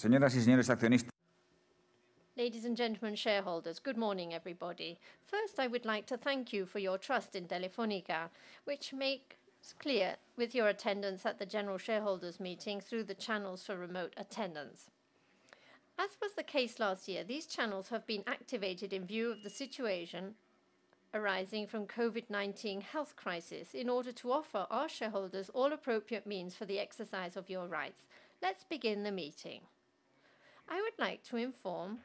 Señoras y señores accionistas. Ladies and gentlemen shareholders, good morning everybody. First, I would like to thank you for your trust in Telefónica, which makes clear with your attendance at the General Shareholders meeting through the channels for remote attendance. As was the case last year, these channels have been activated in view of the situation arising from COVID-19 health crisis in order to offer our shareholders all appropriate means for the exercise of your rights. Let's begin the meeting. I would like to inform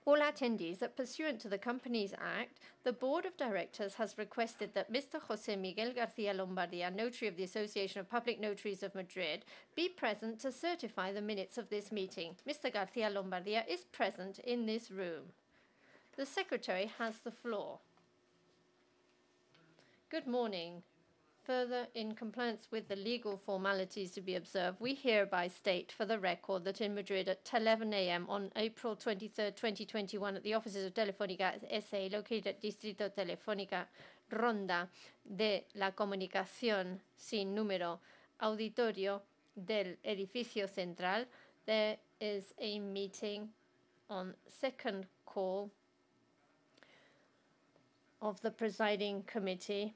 all attendees that pursuant to the Companies Act, the Board of Directors has requested that Mr. José Miguel García Lombardia, Notary of the Association of Public Notaries of Madrid, be present to certify the minutes of this meeting. Mr. García Lombardia is present in this room. The Secretary has the floor. Good morning. Further, in compliance with the legal formalities to be observed, we hereby state for the record that in Madrid at 11 a.m. on April 23, 2021, at the offices of Telefónica S.A., located at Distrito Telefónica Ronda de la Comunicación sin número auditorio del edificio central, there is a meeting on second call of the Presiding Committee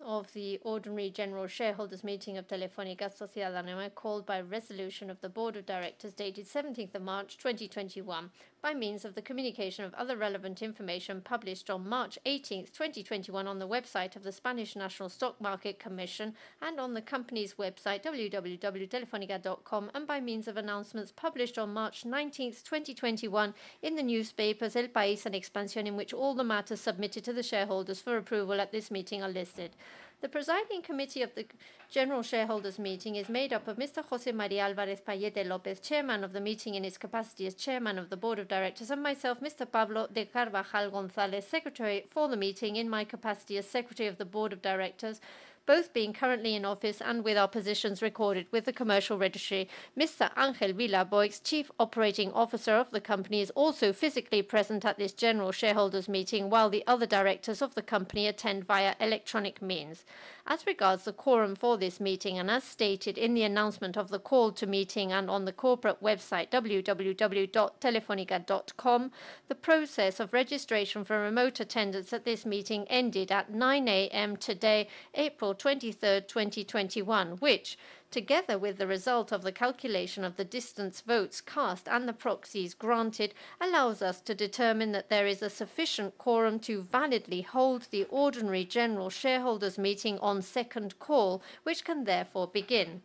of the Ordinary General Shareholders Meeting of Telefónica Sociedad Anónima called by resolution of the Board of Directors dated 17th of March 2021 by means of the communication of other relevant information published on March 18th, 2021 on the website of the Spanish National Stock Market Commission and on the company's website www.telefonica.com and by means of announcements published on March 19th, 2021 in the newspapers El País and Expansión, in which all the matters submitted to the shareholders for approval at this meeting are listed. The presiding committee of the General Shareholders Meeting is made up of Mr. José María Álvarez Payete López, Chairman of the meeting in his capacity as Chairman of the Board of Directors, and myself, Mr. Pablo de Carvajal González, Secretary for the meeting in my capacity as Secretary of the Board of Directors, both being currently in office and with our positions recorded with the Commercial Registry. Mr. Ángel Vilaboix, Chief Operating Officer of the company, is also physically present at this General Shareholders Meeting, while the other directors of the company attend via electronic means. As regards the quorum for this meeting, and as stated in the announcement of the call to meeting and on the corporate website www.telefonica.com, the process of registration for remote attendance at this meeting ended at 9 a.m. today, April 23rd, 2021, which, together with the result of the calculation of the distance votes cast and the proxies granted, allows us to determine that there is a sufficient quorum to validly hold the ordinary general shareholders meeting on second call, which can therefore begin.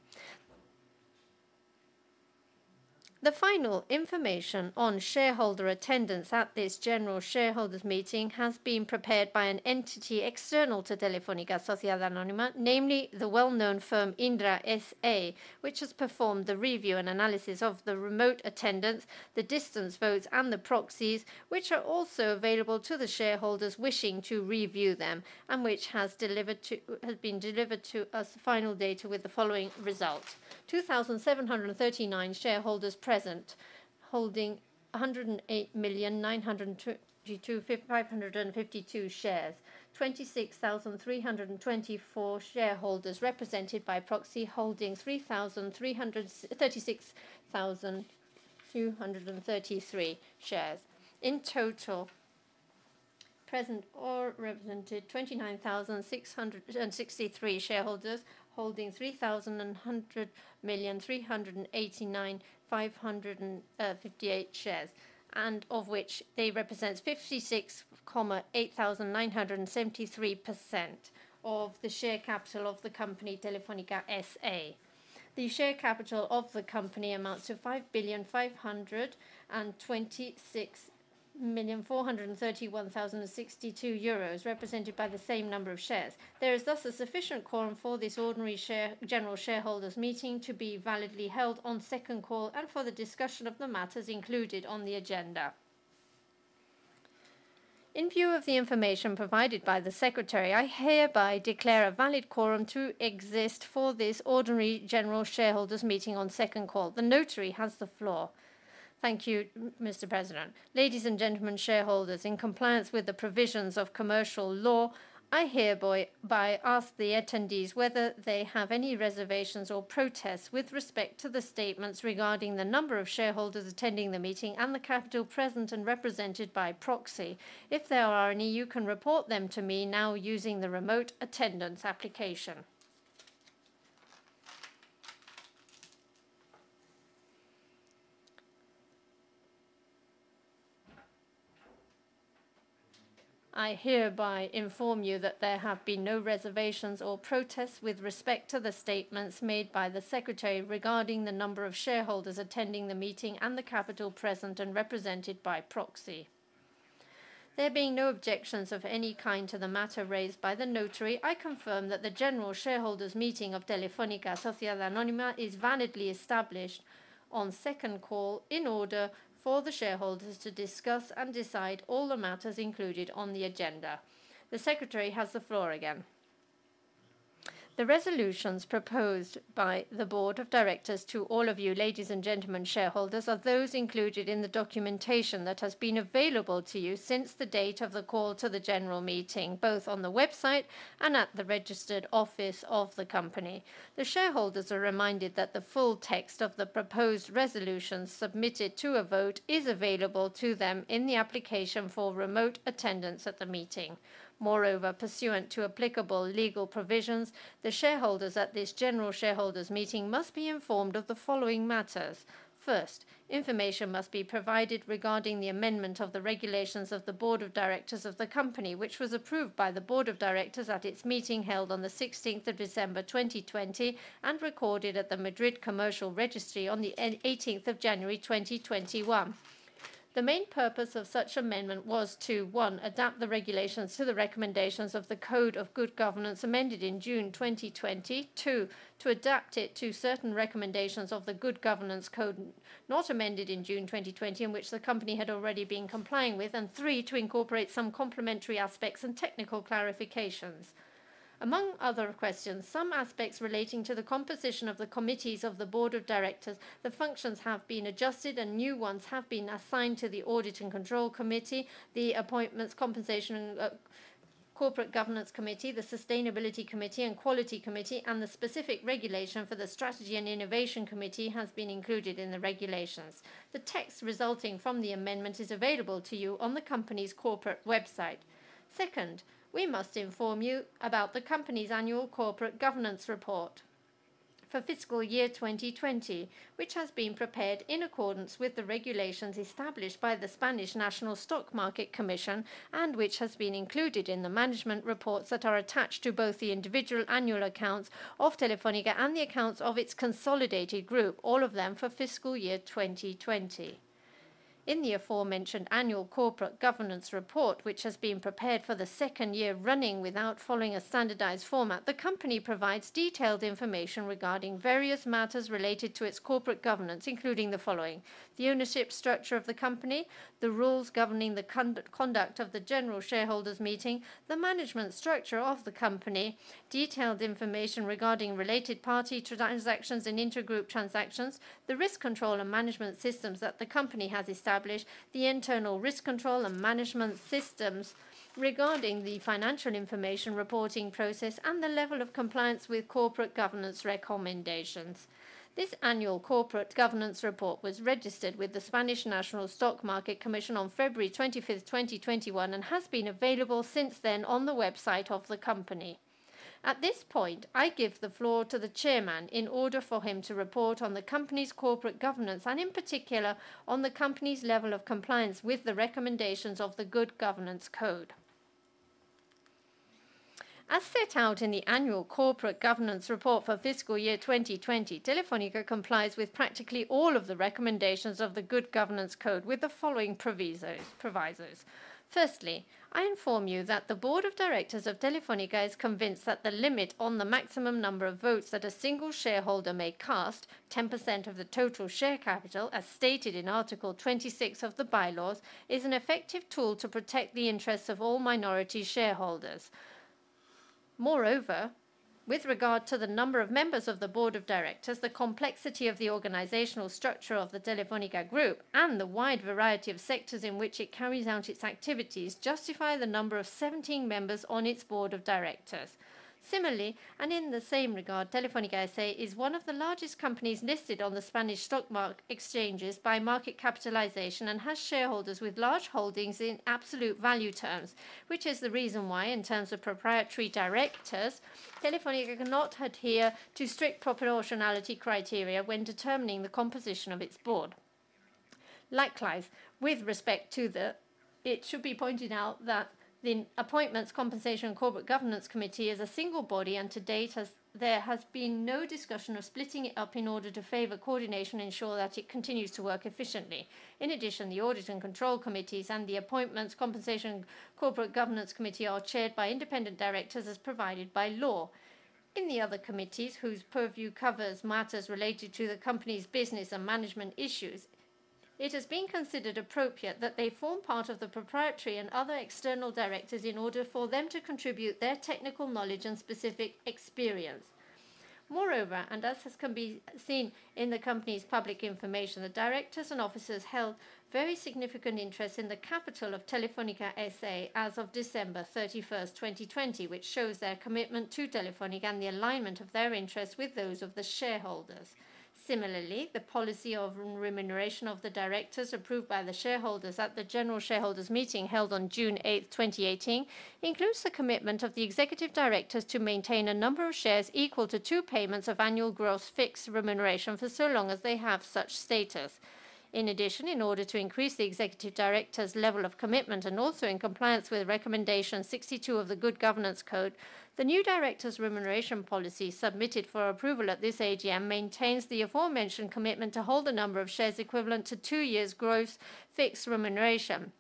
The final information on shareholder attendance at this General Shareholders Meeting has been prepared by an entity external to Telefónica Sociedad Anónima, namely the well-known firm Indra S.A., which has performed the review and analysis of the remote attendance, the distance votes and the proxies, which are also available to the shareholders wishing to review them, and which has been delivered to us final data with the following result. 2,739 shareholders present, holding 108,922,552 shares. 26,324 shareholders represented by proxy, holding 3,336,233 shares. In total, present or represented 29,663 shareholders, holding 3,100,389,558 shares, and of which they represent 56,8,973% of the share capital of the company Telefónica S.A. The share capital of the company amounts to 5,526,431,062 euros, represented by the same number of shares. There is thus a sufficient quorum for this ordinary general shareholders meeting to be validly held on second call and for the discussion of the matters included on the agenda. In view of the information provided by the Secretary, I hereby declare a valid quorum to exist for this ordinary general shareholders meeting on second call. The notary has the floor. Thank you, Mr. President. Ladies and gentlemen shareholders, in compliance with the provisions of commercial law, I hereby ask the attendees whether they have any reservations or protests with respect to the statements regarding the number of shareholders attending the meeting and the capital present and represented by proxy. If there are any, you can report them to me now using the remote attendance application. I hereby inform you that there have been no reservations or protests with respect to the statements made by the Secretary regarding the number of shareholders attending the meeting and the capital present and represented by proxy. There being no objections of any kind to the matter raised by the notary, I confirm that the General Shareholders Meeting of Telefónica Sociedad Anónima is validly established on second call in order for the shareholders to discuss and decide all the matters included on the agenda. The Secretary has the floor again. The resolutions proposed by the Board of Directors to all of you, ladies and gentlemen shareholders, are those included in the documentation that has been available to you since the date of the call to the General Meeting, both on the website and at the registered office of the company. The shareholders are reminded that the full text of the proposed resolutions submitted to a vote is available to them in the application for remote attendance at the meeting. Moreover, pursuant to applicable legal provisions, the shareholders at this general shareholders meeting must be informed of the following matters. First, information must be provided regarding the amendment of the regulations of the Board of Directors of the company, which was approved by the Board of Directors at its meeting held on the 16th of December 2020 and recorded at the Madrid Commercial Registry on the 18th of January 2021. The main purpose of such amendment was to 1. Adapt the regulations to the recommendations of the Code of Good Governance amended in June 2020. 2. To adapt it to certain recommendations of the Good Governance Code not amended in June 2020 and which the company had already been complying with. And 3. To incorporate some complementary aspects and technical clarifications. Among other questions, some aspects relating to the composition of the committees of the Board of Directors, the functions have been adjusted and new ones have been assigned to the Audit and Control Committee, the Appointments, Compensation and Corporate Governance Committee, the Sustainability Committee and Quality Committee, and the specific regulation for the Strategy and Innovation Committee has been included in the regulations. The text resulting from the amendment is available to you on the company's corporate website. Second, we must inform you about the company's annual corporate governance report for fiscal year 2020, which has been prepared in accordance with the regulations established by the Spanish National Stock Market Commission and which has been included in the management reports that are attached to both the individual annual accounts of Telefónica and the accounts of its consolidated group, all of them for fiscal year 2020. In the aforementioned annual corporate governance report, which has been prepared for the second year running without following a standardized format, the company provides detailed information regarding various matters related to its corporate governance, including the following: the ownership structure of the company, the rules governing the conduct of the general shareholders meeting, the management structure of the company, detailed information regarding related party transactions and intergroup transactions, the risk control and management systems that the company has established, the internal risk control and management systems regarding the financial information reporting process, and the level of compliance with corporate governance recommendations. This annual corporate governance report was registered with the Spanish National Stock Market Commission on February 25, 2021, and has been available since then on the website of the company. At this point, I give the floor to the chairman in order for him to report on the company's corporate governance and in particular on the company's level of compliance with the recommendations of the Good Governance Code. As set out in the annual corporate governance report for fiscal year 2020, Telefónica complies with practically all of the recommendations of the Good Governance Code with the following provisos. Firstly, I inform you that the Board of Directors of Telefónica is convinced that the limit on the maximum number of votes that a single shareholder may cast, 10% of the total share capital, as stated in Article 26 of the Bylaws, is an effective tool to protect the interests of all minority shareholders. Moreover, with regard to the number of members of the Board of Directors, the complexity of the organizational structure of the Telefónica Group, and the wide variety of sectors in which it carries out its activities justify the number of 17 members on its Board of Directors. Similarly, and in the same regard, Telefónica S.A. is one of the largest companies listed on the Spanish stock market exchanges by market capitalization and has shareholders with large holdings in absolute value terms, which is the reason why, in terms of proprietary directors, Telefónica cannot adhere to strict proportionality criteria when determining the composition of its board. Likewise, with respect to it should be pointed out that the Appointments, Compensation and Corporate Governance Committee is a single body, and to date there has been no discussion of splitting it up in order to favour coordination and ensure that it continues to work efficiently. In addition, the Audit and Control Committees and the Appointments, Compensation and Corporate Governance Committee are chaired by independent directors as provided by law. In the other committees, whose purview covers matters related to the company's business and management issues, it has been considered appropriate that they form part of the proprietary and other external directors in order for them to contribute their technical knowledge and specific experience. Moreover, and as can be seen in the company's public information, the directors and officers held very significant interest in the capital of Telefónica S.A. as of December 31st, 2020, which shows their commitment to Telefónica and the alignment of their interests with those of the shareholders. Similarly, the policy of remuneration of the directors approved by the shareholders at the General Shareholders Meeting held on June 8, 2018, includes the commitment of the executive directors to maintain a number of shares equal to 2 payments of annual gross fixed remuneration for so long as they have such status. In addition, in order to increase the executive director's level of commitment and also in compliance with Recommendation 62 of the Good Governance Code, the new director's remuneration policy submitted for approval at this AGM maintains the aforementioned commitment to hold a number of shares equivalent to 2 years' gross fixed remuneration,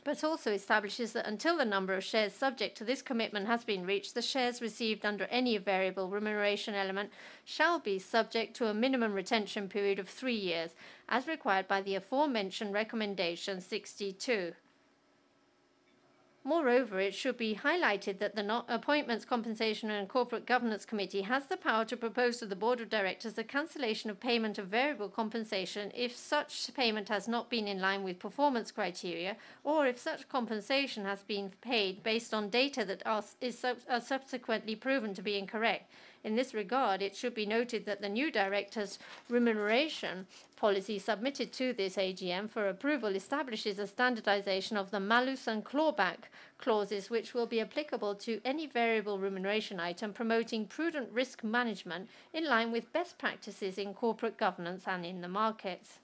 but also establishes that until the number of shares subject to this commitment has been reached, the shares received under any variable remuneration element shall be subject to a minimum retention period of 3 years, as required by the aforementioned Recommendation 62. Moreover, it should be highlighted that the Appointments, Compensation and Corporate Governance Committee has the power to propose to the Board of Directors the cancellation of payment of variable compensation if such payment has not been in line with performance criteria, or if such compensation has been paid based on data that is subsequently proven to be incorrect. In this regard, it should be noted that the new director's remuneration policy submitted to this AGM for approval establishes a standardization of the malus and clawback clauses which will be applicable to any variable remuneration item, promoting prudent risk management in line with best practices in corporate governance and in the markets.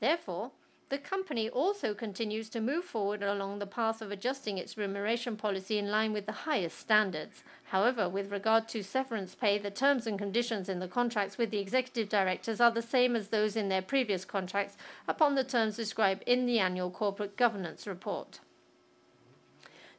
Therefore, the company also continues to move forward along the path of adjusting its remuneration policy in line with the highest standards. However, with regard to severance pay, the terms and conditions in the contracts with the executive directors are the same as those in their previous contracts upon the terms described in the annual corporate governance report.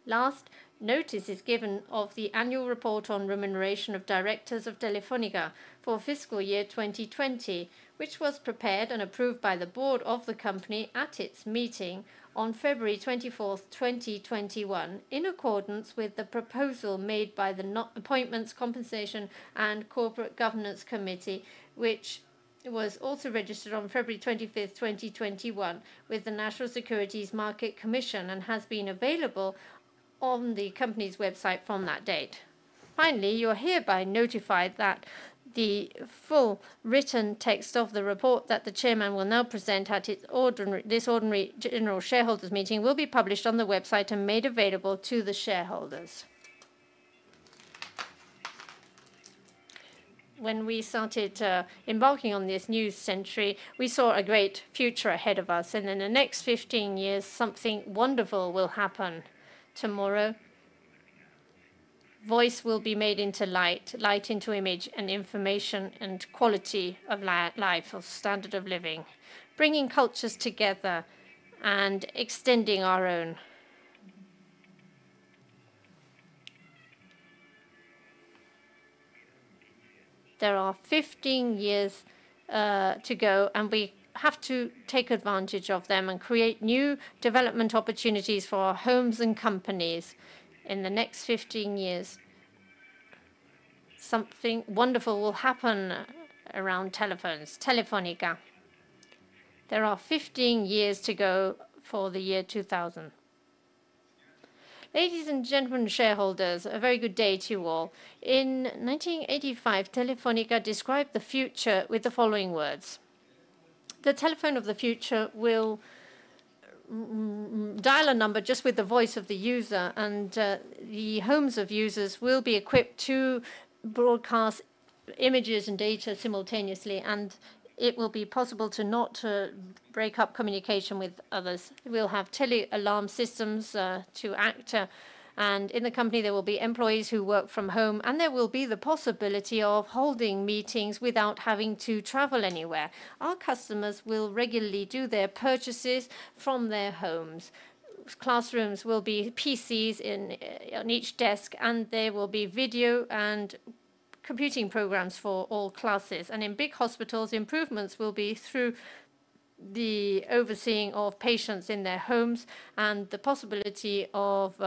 Last, notice is given of the annual report on remuneration of directors of Telefónica for fiscal year 2020, which was prepared and approved by the board of the company at its meeting on February 24, 2021, in accordance with the proposal made by the Appointments, Compensation and Corporate Governance Committee, which was also registered on February 25, 2021, with the National Securities Market Commission and has been available on the company's website from that date. Finally, you are hereby notified that the full written text of the report that the chairman will now present at this ordinary general shareholders meeting will be published on the website and made available to the shareholders. When we started embarking on this new century, we saw a great future ahead of us, and in the next 15 years, something wonderful will happen. Tomorrow, voice will be made into light, light into image, and information and quality of life, or standard of living, bringing cultures together and extending our own. There are 15 years to go, and we have to take advantage of them and create new development opportunities for our homes and companies. In the next 15 years, something wonderful will happen around telephones, Telefónica. There are 15 years to go for the year 2000. Ladies and gentlemen shareholders, a very good day to you all. In 1985, Telefónica described the future with the following words. The telephone of the future will dial a number just with the voice of the user, and the homes of users will be equipped to broadcast images and data simultaneously, and it will be possible to not break up communication with others. We'll have tele-alarm systems to act, and in the company there will be employees who work from home, and there will be the possibility of holding meetings without having to travel anywhere. Our customers will regularly do their purchases from their homes. Classrooms will be PCs on each desk, and there will be video and computing programs for all classes. And in big hospitals, improvements will be through the overseeing of patients in their homes and the possibility of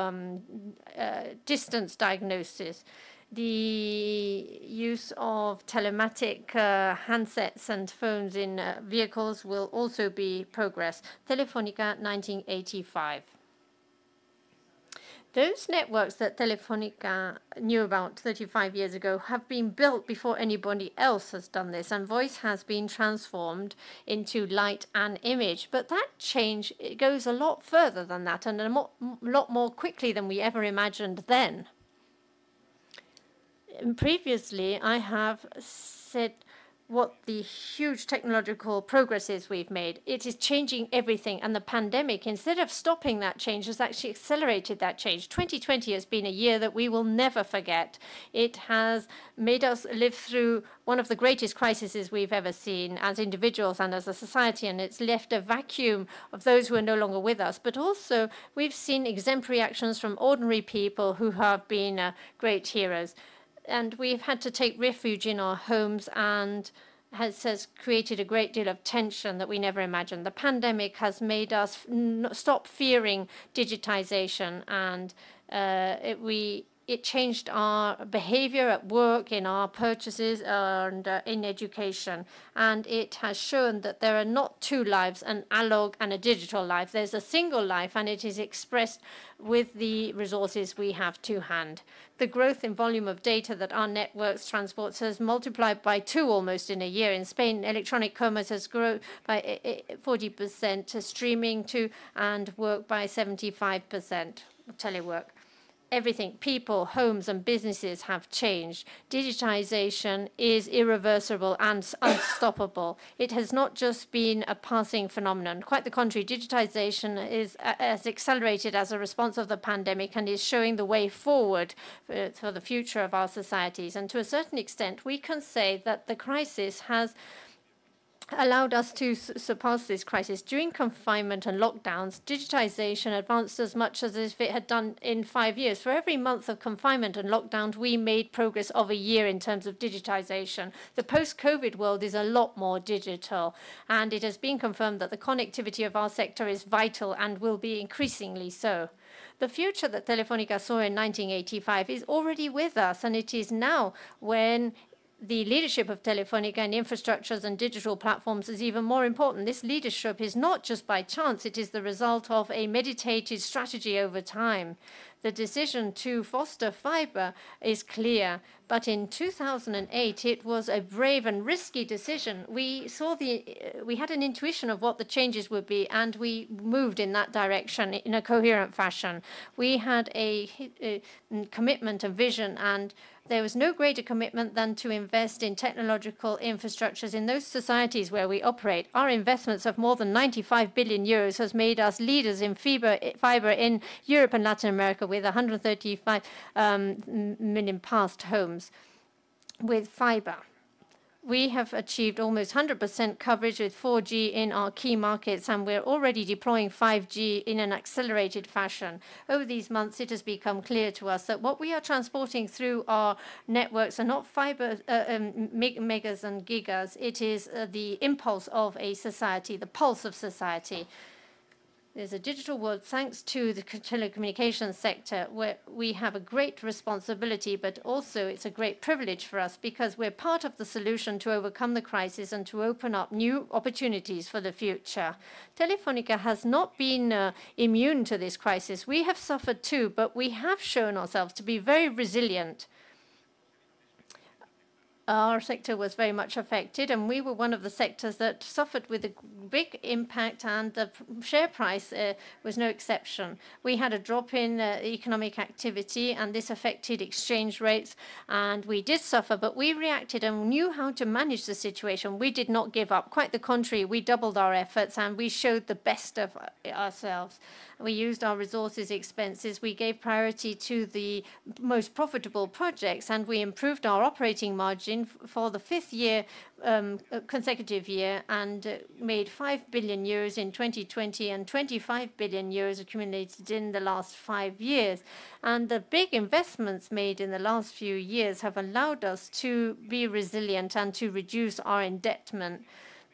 distance diagnosis. The use of telematic handsets and phones in vehicles will also be progress. Telefónica 1985. Those networks that Telefónica knew about 35 years ago have been built before anybody else has done this, and voice has been transformed into light and image. But that change, it goes a lot further than that, and a lot more quickly than we ever imagined then. Previously, I have said what the huge technological progresses we've made. It is changing everything, and the pandemic, instead of stopping that change, has actually accelerated that change. 2020 has been a year that we will never forget. It has made us live through one of the greatest crises we've ever seen as individuals and as a society, and it's left a vacuum of those who are no longer with us. But also, we've seen exemplary actions from ordinary people who have been great heroes. And we've had to take refuge in our homes, and has created a great deal of tension that we never imagined. The pandemic has made us stop fearing digitization, and it changed our behavior at work, in our purchases, and in education. And it has shown that there are not two lives, an analog and a digital life. There's a single life, and it is expressed with the resources we have to hand. The growth in volume of data that our networks transport has multiplied by 2 almost in a year. In Spain, electronic commerce has grown by 40%, streaming to and work by 75%, telework. Everything, people, homes, and businesses have changed. Digitization is irreversible and unstoppable. It has not just been a passing phenomenon. Quite the contrary, digitization has accelerated as a response of the pandemic and is showing the way forward for the future of our societies. And to a certain extent, we can say that the crisis has allowed us to surpass this crisis. During confinement and lockdowns, digitization advanced as much as if it had done in 5 years. For every month of confinement and lockdown, we made progress of a year in terms of digitization. The post-COVID world is a lot more digital, and it has been confirmed that the connectivity of our sector is vital and will be increasingly so. The future that Telefónica saw in 1985 is already with us, and it is now when the leadership of Telefónica in infrastructures and digital platforms is even more important. This leadership is not just by chance. It is the result of a meditated strategy over time. The decision to foster fiber is clear, but in 2008, it was a brave and risky decision. We had an intuition of what the changes would be, and we moved in that direction in a coherent fashion. We had a commitment and vision, and there was no greater commitment than to invest in technological infrastructures in those societies where we operate. Our investments of more than 95 billion euros has made us leaders in fiber in Europe and Latin America, with 135 million passed homes with fiber. We have achieved almost 100% coverage with 4G in our key markets, and we're already deploying 5G in an accelerated fashion. Over these months, it has become clear to us that what we are transporting through our networks are not fiber megas and gigas. It is the impulse of a society, the pulse of society. There's a digital world thanks to the telecommunications sector, where we have a great responsibility, but also it's a great privilege for us because we're part of the solution to overcome the crisis and to open up new opportunities for the future. Telefónica has not been immune to this crisis. We have suffered too, but we have shown ourselves to be very resilient. Our sector was very much affected, and we were one of the sectors that suffered with a big impact, and the share price was no exception. We had a drop in economic activity, and this affected exchange rates, and we did suffer, but we reacted and knew how to manage the situation. We did not give up. Quite the contrary, we doubled our efforts, and we showed the best of ourselves. We used our resources, expenses. We gave priority to the most profitable projects, and we improved our operating margin for the 5th consecutive year, and made 5 billion euros in 2020 and 25 billion euros accumulated in the last 5 years. And the big investments made in the last few years have allowed us to be resilient and to reduce our indebtedness.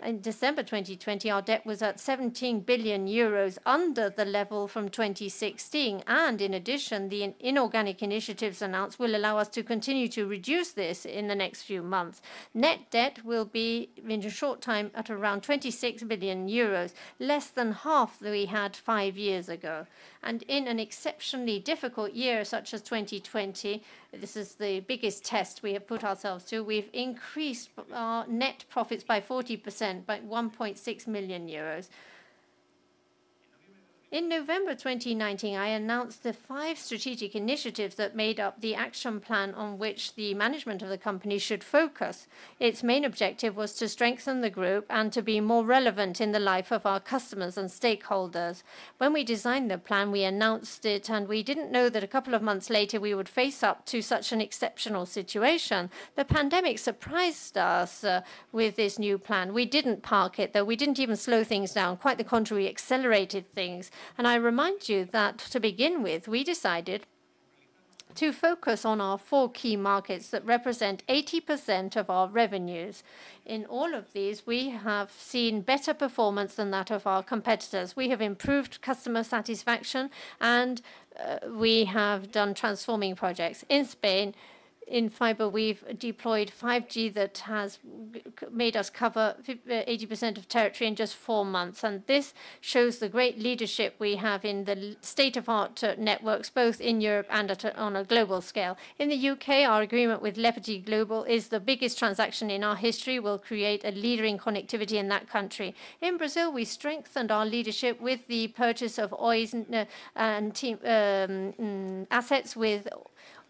In December 2020, our debt was at 17 billion euros, under the level from 2016. And in addition, the inorganic initiatives announced will allow us to continue to reduce this in the next few months. Net debt will be, in a short time, at around 26 billion euros, less than half that we had 5 years ago. And in an exceptionally difficult year such as 2020, this is the biggest test we have put ourselves to, we've increased our net profits by 40%, by 1.6 million euros. In November 2019, I announced the 5 strategic initiatives that made up the action plan on which the management of the company should focus. Its main objective was to strengthen the group and to be more relevant in the life of our customers and stakeholders. When we designed the plan, we announced it, and we didn't know that a couple of months later we would face up to such an exceptional situation. The pandemic surprised us with this new plan. We didn't park it, though. We didn't even slow things down. Quite the contrary, we accelerated things. And I remind you that, to begin with, we decided to focus on our 4 key markets that represent 80% of our revenues. In all of these, we have seen better performance than that of our competitors. We have improved customer satisfaction, and we have done transforming projects. In Spain, in fiber, we've deployed 5G that has made us cover 80% of territory in just 4 months. And this shows the great leadership we have in the state-of-art networks, both in Europe and on a global scale. In the UK, our agreement with Liquidity Global is the biggest transaction in our history. Will create a leader in connectivity in that country. In Brazil, we strengthened our leadership with the purchase of Oi's and assets with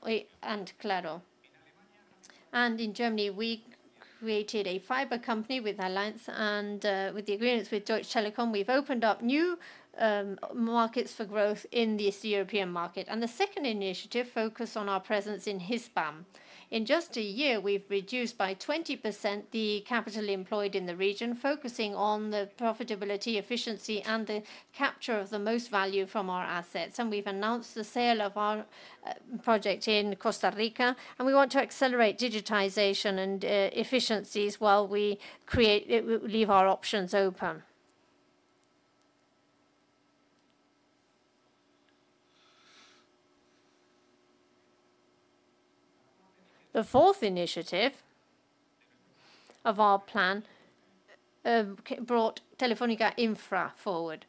Oi and Claro. And in Germany, we created a fiber company with Allianz, and with the agreements with Deutsche Telekom, we've opened up new markets for growth in this European market. And the second initiative focused on our presence in Hispam. In just a year, we've reduced by 20% the capital employed in the region, focusing on the profitability, efficiency, and the capture of the most value from our assets. And we've announced the sale of our project in Costa Rica, and we want to accelerate digitization and efficiencies while we leave our options open. The fourth initiative of our plan brought Telefónica Infra forward.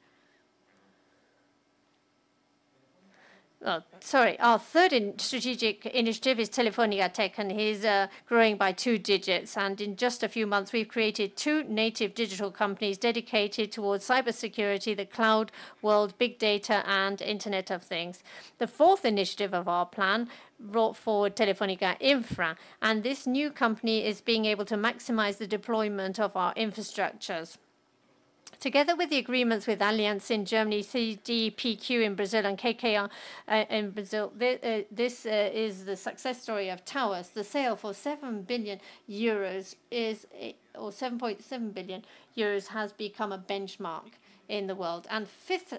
Our third strategic initiative is Telefónica Tech, and he's growing by 2 digits. And in just a few months, we've created 2 native digital companies dedicated towards cybersecurity, the cloud world, big data, and Internet of Things. The fourth initiative of our plan brought forward Telefónica Infra, and this new company is being able to maximize the deployment of our infrastructures. Together with the agreements with Allianz in Germany, CDPQ in Brazil, and KKR in Brazil, this is the success story of towers. The sale for 7 billion euros or 7.7 billion euros has become a benchmark in the world. And fifth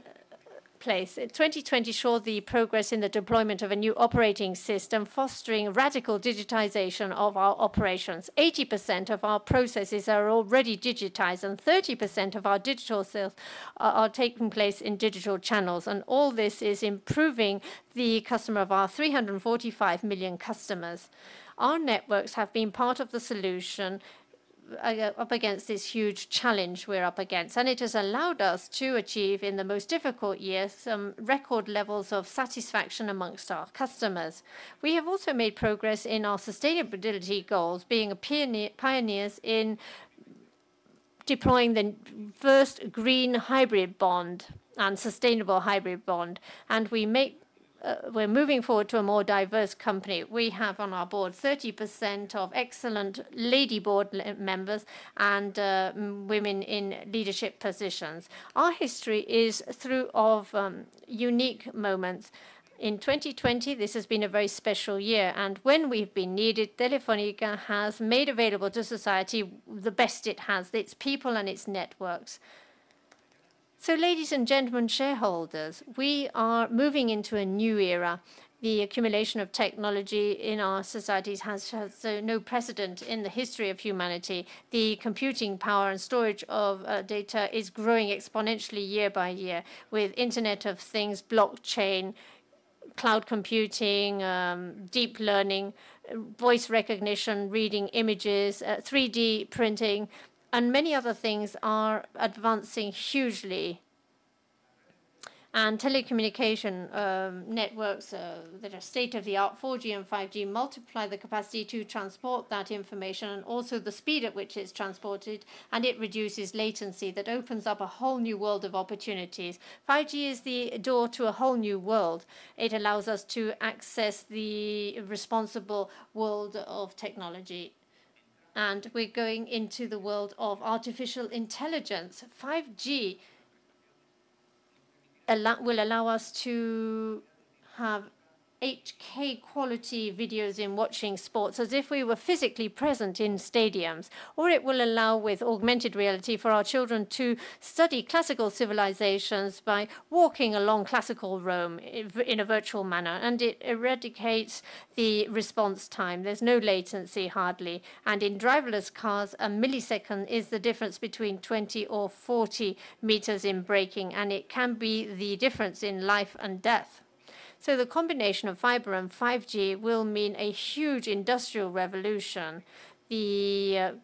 place, 2020 showed the progress in the deployment of a new operating system, fostering radical digitization of our operations. 80% of our processes are already digitized, and 30% of our digital sales are taking place in digital channels. And all this is improving the customer of our 345 million customers. Our networks have been part of the solution up against this huge challenge we're up against, and it has allowed us to achieve in the most difficult year some record levels of satisfaction amongst our customers. We have also made progress in our sustainability goals, being pioneers in deploying the first green hybrid bond and sustainable hybrid bond, and we're moving forward to a more diverse company. We have on our board 30% of excellent lady board members and women in leadership positions. Our history is through of unique moments. In 2020, this has been a very special year, and when we've been needed, Telefónica has made available to society the best it has, its people and its networks. So, ladies and gentlemen, shareholders, we are moving into a new era. The accumulation of technology in our societies has no precedent in the history of humanity. The computing power and storage of data is growing exponentially year by year with Internet of Things, blockchain, cloud computing, deep learning, voice recognition, reading images, 3D printing, and many other things are advancing hugely. And telecommunication networks that are state-of-the-art, 4G and 5G, multiply the capacity to transport that information and also the speed at which it's transported, and it reduces latency. That opens up a whole new world of opportunities. 5G is the door to a whole new world. It allows us to access the responsible world of technology. And we're going into the world of artificial intelligence. 5G will allow us to have 8K quality videos in watching sports as if we were physically present in stadiums. Or it will allow, with augmented reality, for our children to study classical civilizations by walking along classical Rome in a virtual manner. And it eradicates the response time. There's no latency hardly. And in driverless cars, a millisecond is the difference between 20 or 40 meters in braking. And it can be the difference in life and death. So the combination of fiber and 5G will mean a huge industrial revolution. The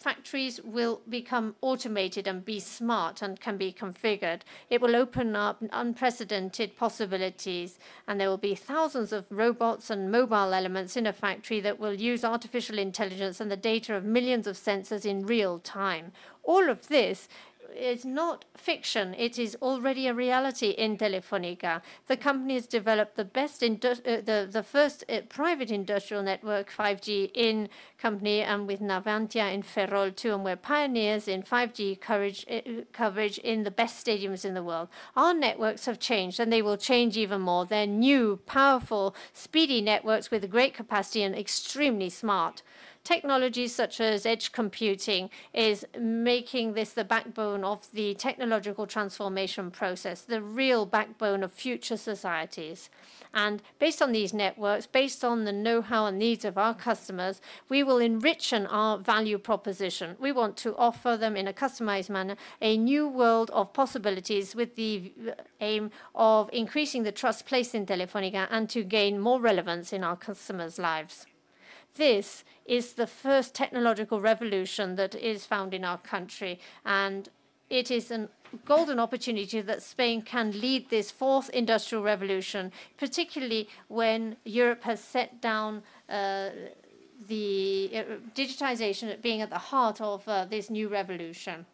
factories will become automated and be smart and can be configured. It will open up unprecedented possibilities, and there will be thousands of robots and mobile elements in a factory that will use artificial intelligence and the data of millions of sensors in real time. All of this is not fiction. It is already a reality in Telefónica. The company has developed the best, the first private industrial network 5G in company, and with Navantia in Ferrol too, and we're pioneers in 5G coverage in the best stadiums in the world. Our networks have changed, and they will change even more. They're new, powerful, speedy networks with great capacity and extremely smart. Technologies such as edge computing is making this the backbone of the technological transformation process, the real backbone of future societies. And based on these networks, based on the know-how and needs of our customers, we will enrich our value proposition. We want to offer them in a customized manner a new world of possibilities with the aim of increasing the trust placed in Telefónica and to gain more relevance in our customers' lives. This is the first technological revolution that is found in our country, and it is a golden opportunity that Spain can lead this fourth industrial revolution, particularly when Europe has set down the digitization being at the heart of this new revolution.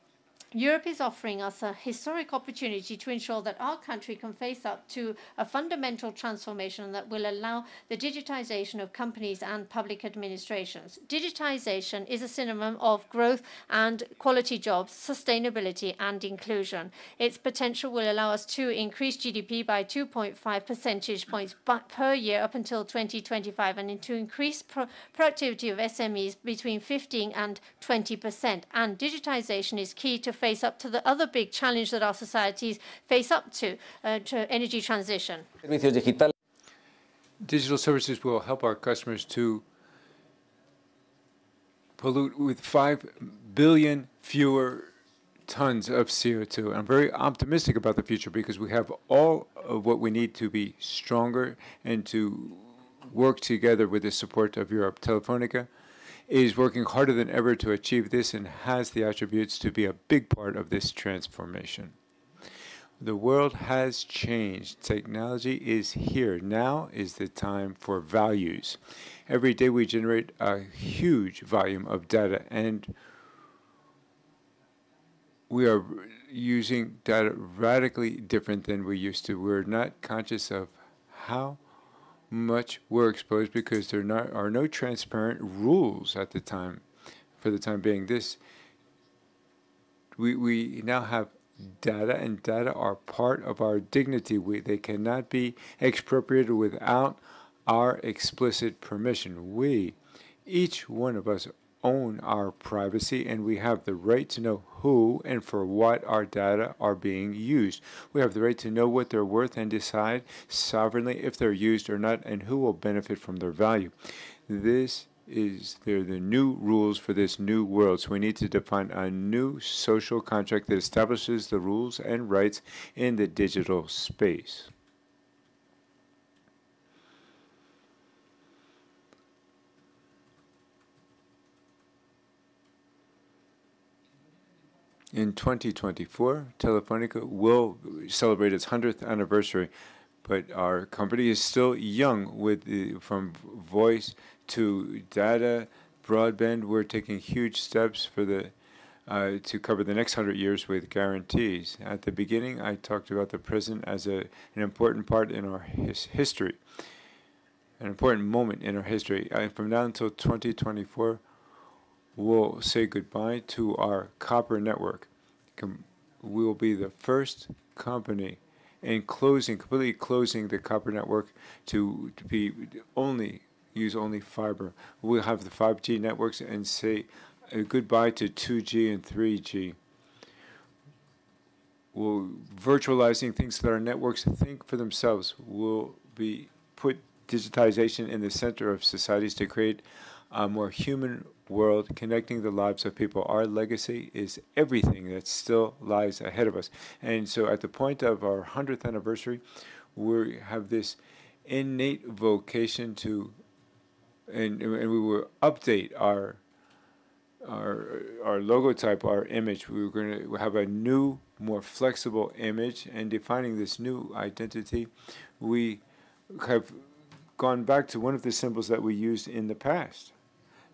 Europe is offering us a historic opportunity to ensure that our country can face up to a fundamental transformation that will allow the digitization of companies and public administrations. Digitization is a synonym of growth and quality jobs, sustainability and inclusion. Its potential will allow us to increase GDP by 2.5 percentage points per year up until 2025, and to increase productivity of SMEs between 15 and 20%. And digitization is key to face up to the other big challenge that our societies face up to energy transition. Digital services will help our customers to pollute with 5 billion fewer tons of CO2. I'm very optimistic about the future because we have all of what we need to be stronger and to work together with the support of Europe. Telefónica is working harder than ever to achieve this and has the attributes to be a big part of this transformation. The world has changed. Technology is here. Now is the time for values. Every day we generate a huge volume of data, and we are using data radically different than we used to. We're not conscious of how much we're exposed because there are no transparent rules at the time. For the time being, we now have data, and data are part of our dignity. They cannot be expropriated without our explicit permission. Each one of us, own our privacy, and we have the right to know who and for what our data are being used. We have the right to know what they're worth and decide sovereignly if they're used or not and who will benefit from their value. They're the new rules for this new world. So we need to define a new social contract that establishes the rules and rights in the digital space. In 2024, Telefónica will celebrate its 100th anniversary, but our company is still young from voice to data, broadband. We're taking huge steps for to cover the next 100 years with guarantees. At the beginning, I talked about the present as an important part in our history, an important moment in our history. From now until 2024, we'll say goodbye to our copper network. We will be the first company in completely closing the copper network to use only fiber. We'll have the 5G networks and say goodbye to 2G and 3G. We'll virtualizing things that our networks think for themselves. We'll put digitization in the center of societies to create a more human world, connecting the lives of people. Our legacy is everything that still lies ahead of us. And so at the point of our 100th anniversary, we have this innate vocation to, and we will update our logotype, our image. We're going to have a new, more flexible image, and defining this new identity, we have gone back to one of the symbols that we used in the past.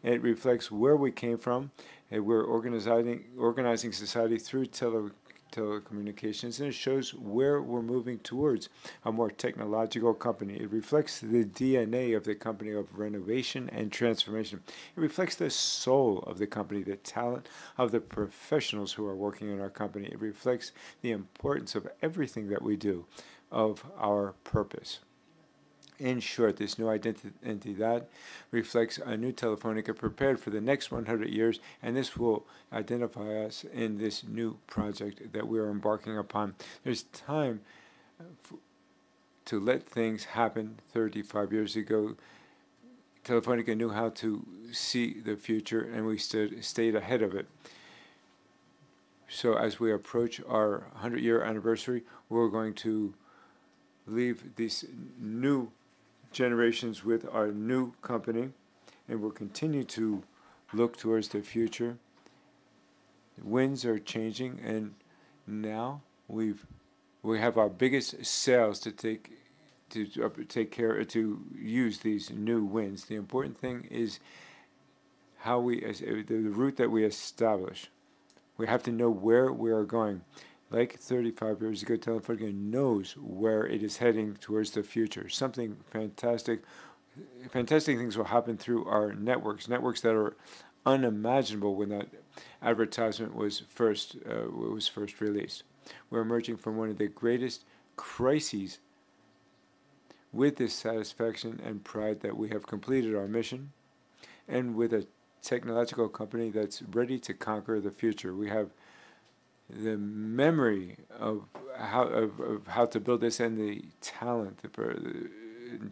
It reflects where we came from, and we're organizing society through telecommunications, and it shows where we're moving towards a more technological company. It reflects the DNA of the company of renovation and transformation. It reflects the soul of the company, the talent of the professionals who are working in our company. It reflects the importance of everything that we do, of our purpose. In short, this new identidad reflects a new Telefónica prepared for the next 100 years, and this will identify us in this new project that we are embarking upon. There's time to let things happen. 35 years ago, Telefónica knew how to see the future, and we stayed ahead of it. So as we approach our 100-year anniversary, we're going to leave these new generations with our new company, and we'll continue to look towards the future. Winds are changing, and now we have our biggest sales to use these new winds. The important thing is how the route that we establish. We have to know where we are going. Like 35 years ago, Telefónica knows where it is heading towards the future. Something fantastic things will happen through our networks that are unimaginable when that advertisement was first released. We're emerging from one of the greatest crises with this satisfaction and pride that we have completed our mission, and with a technological company that's ready to conquer the future. We have the memory of how to build this, and the talent, the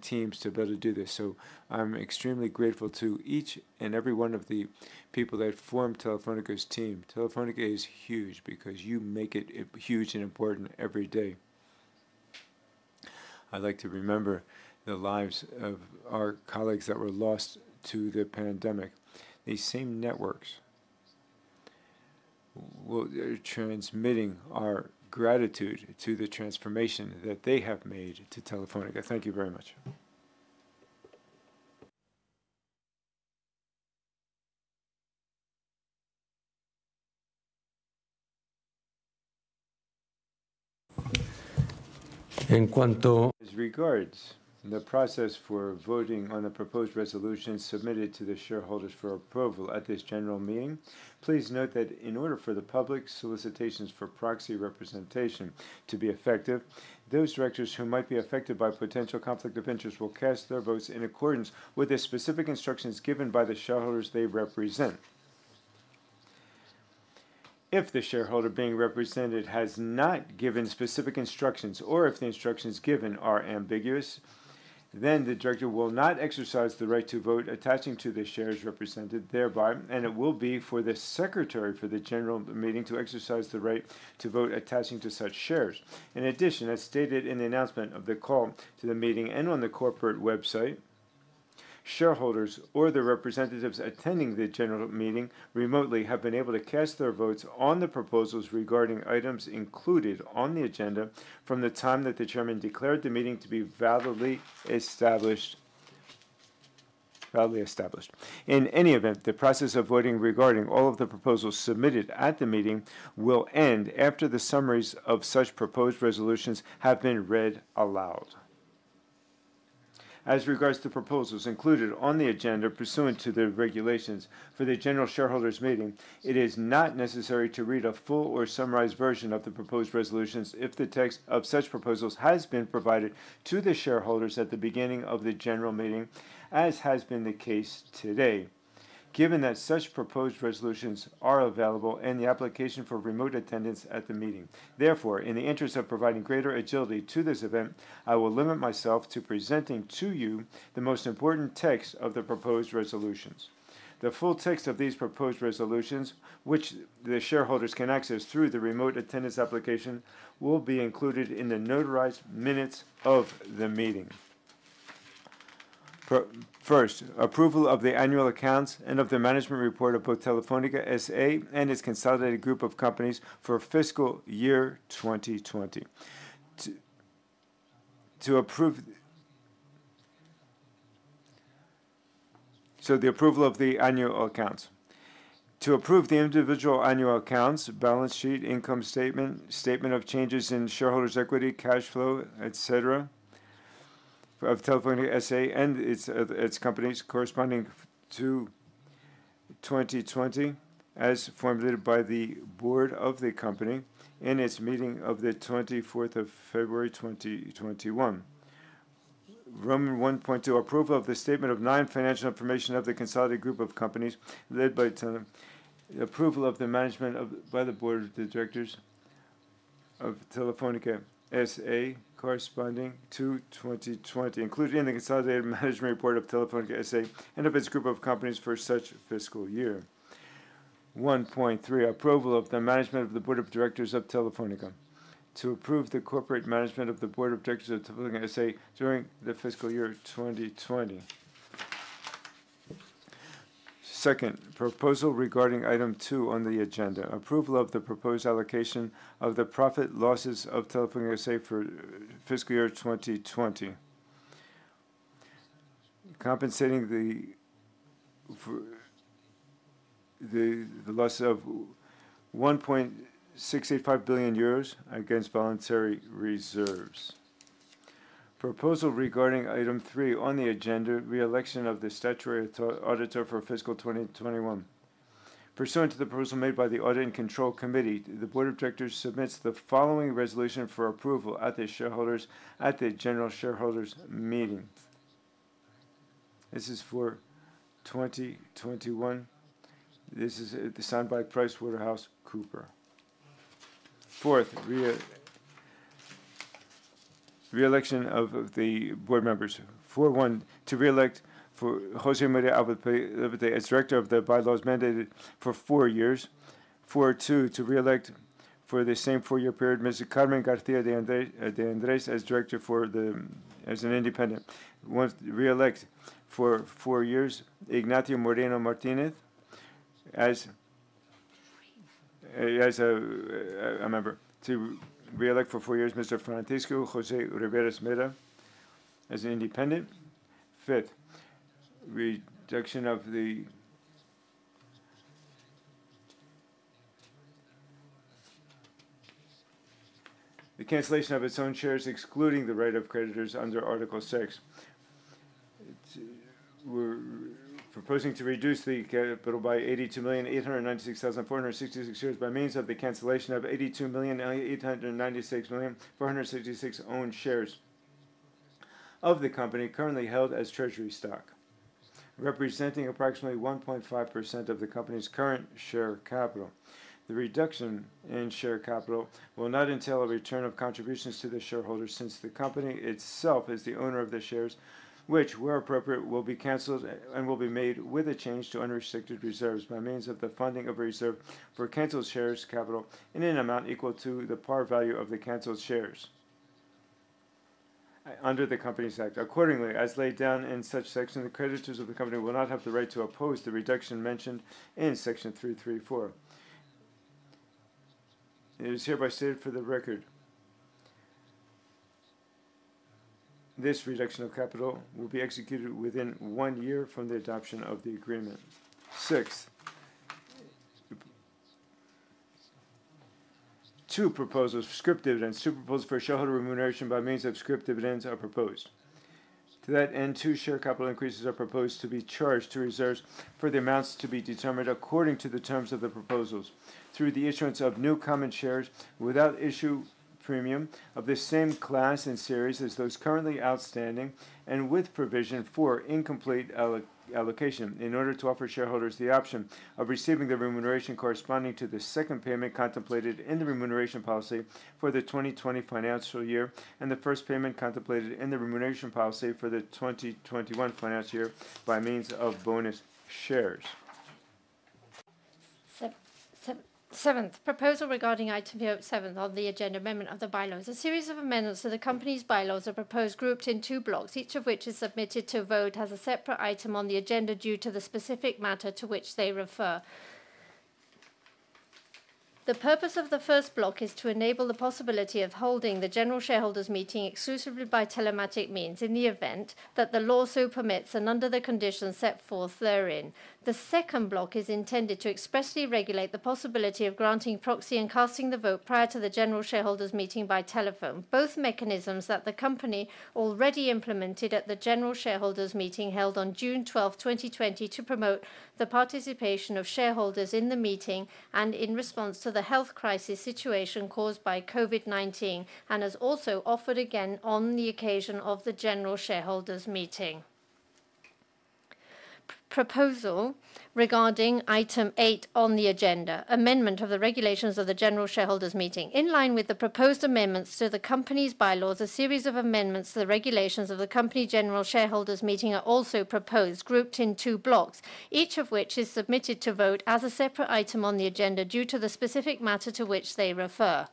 teams to be able to do this. So I'm extremely grateful to each and every one of the people that form Telefónica's team. Telefónica is huge because you make it huge and important every day. I'd like to remember the lives of our colleagues that were lost to the pandemic. These same networks are transmitting our gratitude to the transformation that they have made to Telefónica. Thank you very much. En cuanto As regards The process for voting on the proposed resolutions submitted to the shareholders for approval at this general meeting. Please note that in order for the public solicitations for proxy representation to be effective, those directors who might be affected by potential conflict of interest will cast their votes in accordance with the specific instructions given by the shareholders they represent. If the shareholder being represented has not given specific instructions, or if the instructions given are ambiguous, then the director will not exercise the right to vote attaching to the shares represented thereby, and it will be for the secretary for the general meeting to exercise the right to vote attaching to such shares. In addition, as stated in the announcement of the call to the meeting and on the corporate website, shareholders or their representatives attending the general meeting remotely have been able to cast their votes on the proposals regarding items included on the agenda from the time that the chairman declared the meeting to be validly established. In any event, the process of voting regarding all of the proposals submitted at the meeting will end after the summaries of such proposed resolutions have been read aloud. As regards to proposals included on the agenda pursuant to the regulations for the general shareholders meeting, it is not necessary to read a full or summarized version of the proposed resolutions if the text of such proposals has been provided to the shareholders at the beginning of the general meeting, as has been the case today. Given that such proposed resolutions are available and the application for remote attendance at the meeting. Therefore, in the interest of providing greater agility to this event, I will limit myself to presenting to you the most important text of the proposed resolutions. The full text of these proposed resolutions, which the shareholders can access through the remote attendance application, will be included in the notarized minutes of the meeting. First, approval of the annual accounts and of the management report of both Telefónica S.A. and its consolidated group of companies for fiscal year 2020. To approve, so the approval of the annual accounts. To approve the individual annual accounts, balance sheet, income statement, statement of changes in shareholders' equity, cash flow, etc., of Telefónica S.A. and its companies corresponding to 2020 as formulated by the board of the company in its meeting of the 24th of February 2021. Roman 1.2, approval of the statement of non-financial information of the consolidated group of companies led by approval of the management by the board of the directors of Telefónica S.A. corresponding to 2020, included in the consolidated management report of Telefónica S.A. and of its group of companies for such fiscal year. 1.3, approval of the management of the board of directors of Telefónica. To approve the corporate management of the board of directors of Telefónica S.A. during the fiscal year 2020. Second, proposal regarding item 2 on the agenda, approval of the proposed allocation of the profit losses of Telefónica S.A. for fiscal year 2020. Compensating the loss of 1.685 billion euros against voluntary reserves. Proposal regarding item 3 on the agenda, re-election of the statutory auditor for fiscal 2021. Pursuant to the proposal made by the Audit and Control Committee, the Board of Directors submits the following resolution for approval at the general shareholders meeting. This is for 2021. This is signed by PricewaterhouseCoopers. Fourth, re-election of the board members. 4.1, to re-elect for Jose Maria Albert as director of the Bylaws mandated for 4 years. 4.2, to re-elect for the same 4-year period Mr. Carmen Garcia de Andres as director as an independent. One, re-elect for 4 years Ignacio Moreno Martinez as a member. To re-elect for 4 years Mr. Francisco Jose Riveras Mera as an independent. Fifth, reduction of the the cancellation of its own shares, excluding the right of creditors under Article 6. We're proposing to reduce the capital by 82,896,466 shares by means of the cancellation of 82,896,466 owned shares of the company currently held as treasury stock, representing approximately 1.5% of the company's current share capital. The reduction in share capital will not entail a return of contributions to the shareholders, since the company itself is the owner of the shares, which, where appropriate, will be cancelled and will be made with a change to unrestricted reserves by means of the funding of a reserve for cancelled shares capital in an amount equal to the par value of the cancelled shares under the Companies Act. Accordingly, as laid down in such section, the creditors of the company will not have the right to oppose the reduction mentioned in Section 334. It is hereby stated for the record, this reduction of capital will be executed within 1 year from the adoption of the agreement. Sixth, two proposals, scrip dividends. Two proposals for shareholder remuneration by means of scrip dividends are proposed. To that end, 2 share capital increases are proposed to be charged to reserves for the amounts to be determined according to the terms of the proposals, through the issuance of new common shares without issue premium of the same class and series as those currently outstanding, and with provision for incomplete allocation, in order to offer shareholders the option of receiving the remuneration corresponding to the second payment contemplated in the remuneration policy for the 2020 financial year, and the first payment contemplated in the remuneration policy for the 2021 financial year by means of bonus shares. Seventh, proposal regarding item 7 on the agenda, amendment of the bylaws. A series of amendments to the company's bylaws are proposed, grouped in 2 blocks, each of which is submitted to vote as a separate item on the agenda due to the specific matter to which they refer. The purpose of the first block is to enable the possibility of holding the general shareholders meeting exclusively by telematic means in the event that the law so permits and under the conditions set forth therein. The second block is intended to expressly regulate the possibility of granting proxy and casting the vote prior to the general shareholders meeting by telephone, both mechanisms that the company already implemented at the general shareholders meeting held on June 12, 2020 to promote the participation of shareholders in the meeting and in response to the health crisis situation caused by COVID-19, and has also offered again on the occasion of the general shareholders meeting. Proposal regarding item 8 on the agenda, amendment of the regulations of the general shareholders meeting. In line with the proposed amendments to the company's bylaws, a series of amendments to the regulations of the company general shareholders meeting are also proposed, grouped in 2 blocks, each of which is submitted to vote as a separate item on the agenda due to the specific matter to which they refer.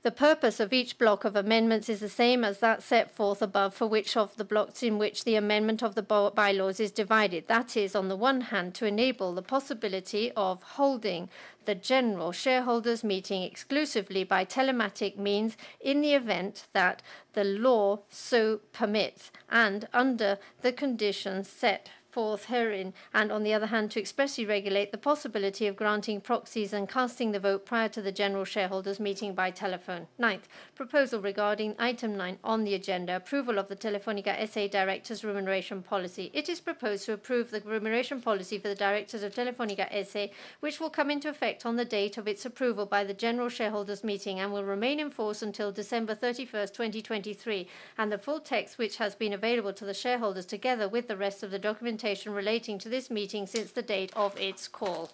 The purpose of each block of amendments is the same as that set forth above for which of the blocks in which the amendment of the bylaws is divided. That is, on the one hand, to enable the possibility of holding the general shareholders meeting exclusively by telematic means in the event that the law so permits and under the conditions set forth herein, and on the other hand to expressly regulate the possibility of granting proxies and casting the vote prior to the general shareholders meeting by telephone. Ninth, proposal regarding item 9 on the agenda, approval of the Telefónica SA Directors' Remuneration Policy. It is proposed to approve the remuneration policy for the directors of Telefónica SA, which will come into effect on the date of its approval by the general shareholders meeting and will remain in force until December 31st, 2023, and the full text, which has been available to the shareholders together with the rest of the documentation relating to this meeting since the date of its call.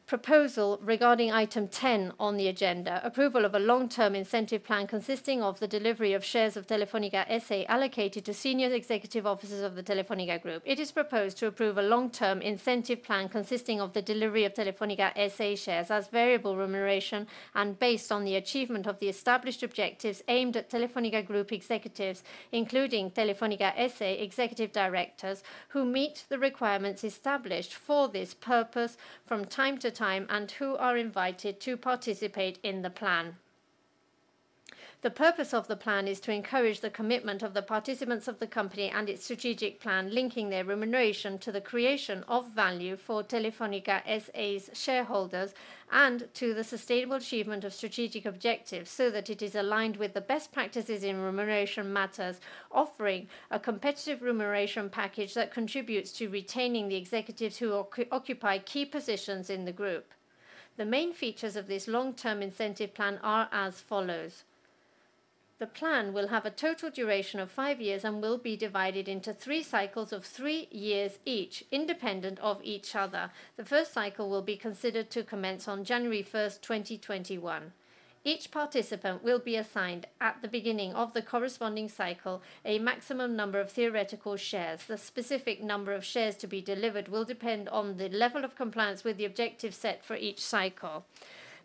Proposal regarding item 10 on the agenda, approval of a long-term incentive plan consisting of the delivery of shares of Telefónica SA allocated to senior executive officers of the Telefónica Group. It is proposed to approve a long-term incentive plan consisting of the delivery of Telefónica SA shares as variable remuneration and based on the achievement of the established objectives aimed at Telefónica Group executives, including Telefónica SA executive directors, who meet the requirements established for this purpose from time to time and who are invited to participate in the plan. The purpose of the plan is to encourage the commitment of the participants of the company and its strategic plan, linking their remuneration to the creation of value for Telefónica S.A.'s shareholders and to the sustainable achievement of strategic objectives, so that it is aligned with the best practices in remuneration matters, offering a competitive remuneration package that contributes to retaining the executives who occupy key positions in the group. The main features of this long-term incentive plan are as follows. The plan will have a total duration of 5 years and will be divided into 3 cycles of 3 years each, independent of each other. The first cycle will be considered to commence on January 1st, 2021. Each participant will be assigned at the beginning of the corresponding cycle a maximum number of theoretical shares. The specific number of shares to be delivered will depend on the level of compliance with the objectives set for each cycle.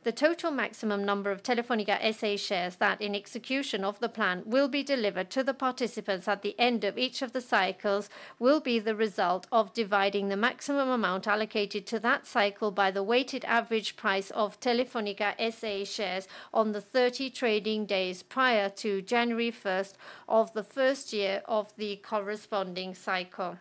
The total maximum number of Telefónica S.A. shares that, in execution of the plan, will be delivered to the participants at the end of each of the cycles will be the result of dividing the maximum amount allocated to that cycle by the weighted average price of Telefónica S.A. shares on the 30 trading days prior to January 1st of the first year of the corresponding cycle.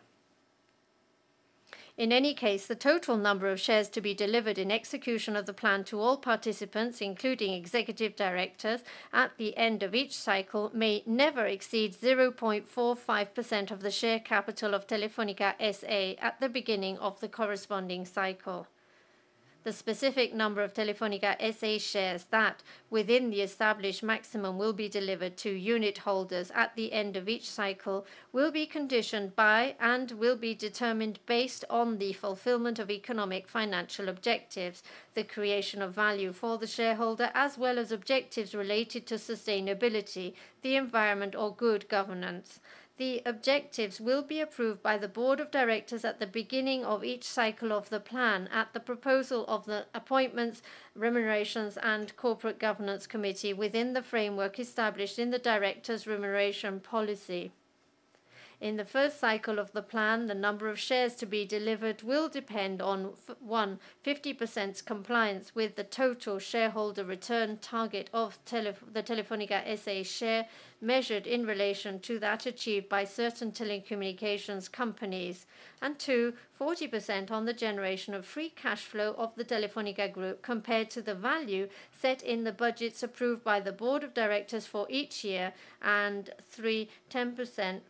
In any case, the total number of shares to be delivered in execution of the plan to all participants, including executive directors, at the end of each cycle may never exceed 0.45% of the share capital of Telefónica S.A. at the beginning of the corresponding cycle. The specific number of Telefónica S.A. shares that, within the established maximum, will be delivered to unit holders at the end of each cycle will be conditioned by and will be determined based on the fulfillment of economic financial objectives, the creation of value for the shareholder, as well as objectives related to sustainability, the environment, or good governance. The objectives will be approved by the Board of Directors at the beginning of each cycle of the plan at the proposal of the Appointments, Remunerations and Corporate Governance Committee within the framework established in the Directors' Remuneration Policy. In the first cycle of the plan, the number of shares to be delivered will depend on 50% compliance with the total shareholder return target of the Telefónica S.A. share measured in relation to that achieved by certain telecommunications companies, and 40% on the generation of free cash flow of the Telefónica Group compared to the value set in the budgets approved by the Board of Directors for each year, and 10%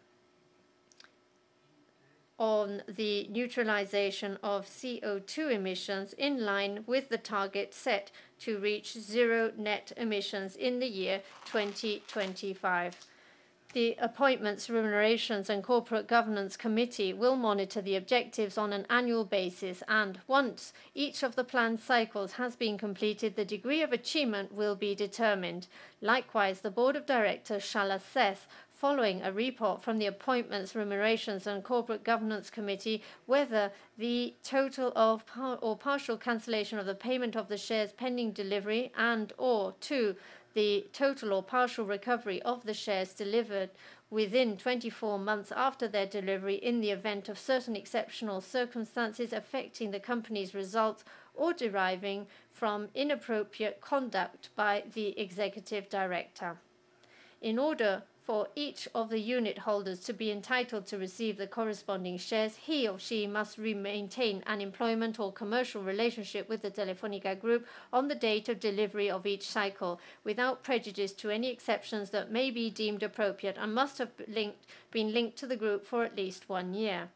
on the neutralization of CO2 emissions in line with the target set to reach zero net emissions in the year 2025. The Appointments, Remunerations and Corporate Governance Committee will monitor the objectives on an annual basis, and once each of the planned cycles has been completed, the degree of achievement will be determined. Likewise, the Board of Directors shall assess, following a report from the Appointments, Remunerations and Corporate Governance Committee, whether the total of or partial cancellation of the payment of the shares pending delivery and or 2, the total or partial recovery of the shares delivered within 24 months after their delivery in the event of certain exceptional circumstances affecting the company's results or deriving from inappropriate conduct by the executive director. In order for each of the unit holders to be entitled to receive the corresponding shares, he or she must maintain an employment or commercial relationship with the Telefónica Group on the date of delivery of each cycle, without prejudice to any exceptions that may be deemed appropriate, and must have been linked to the group for at least 1 year.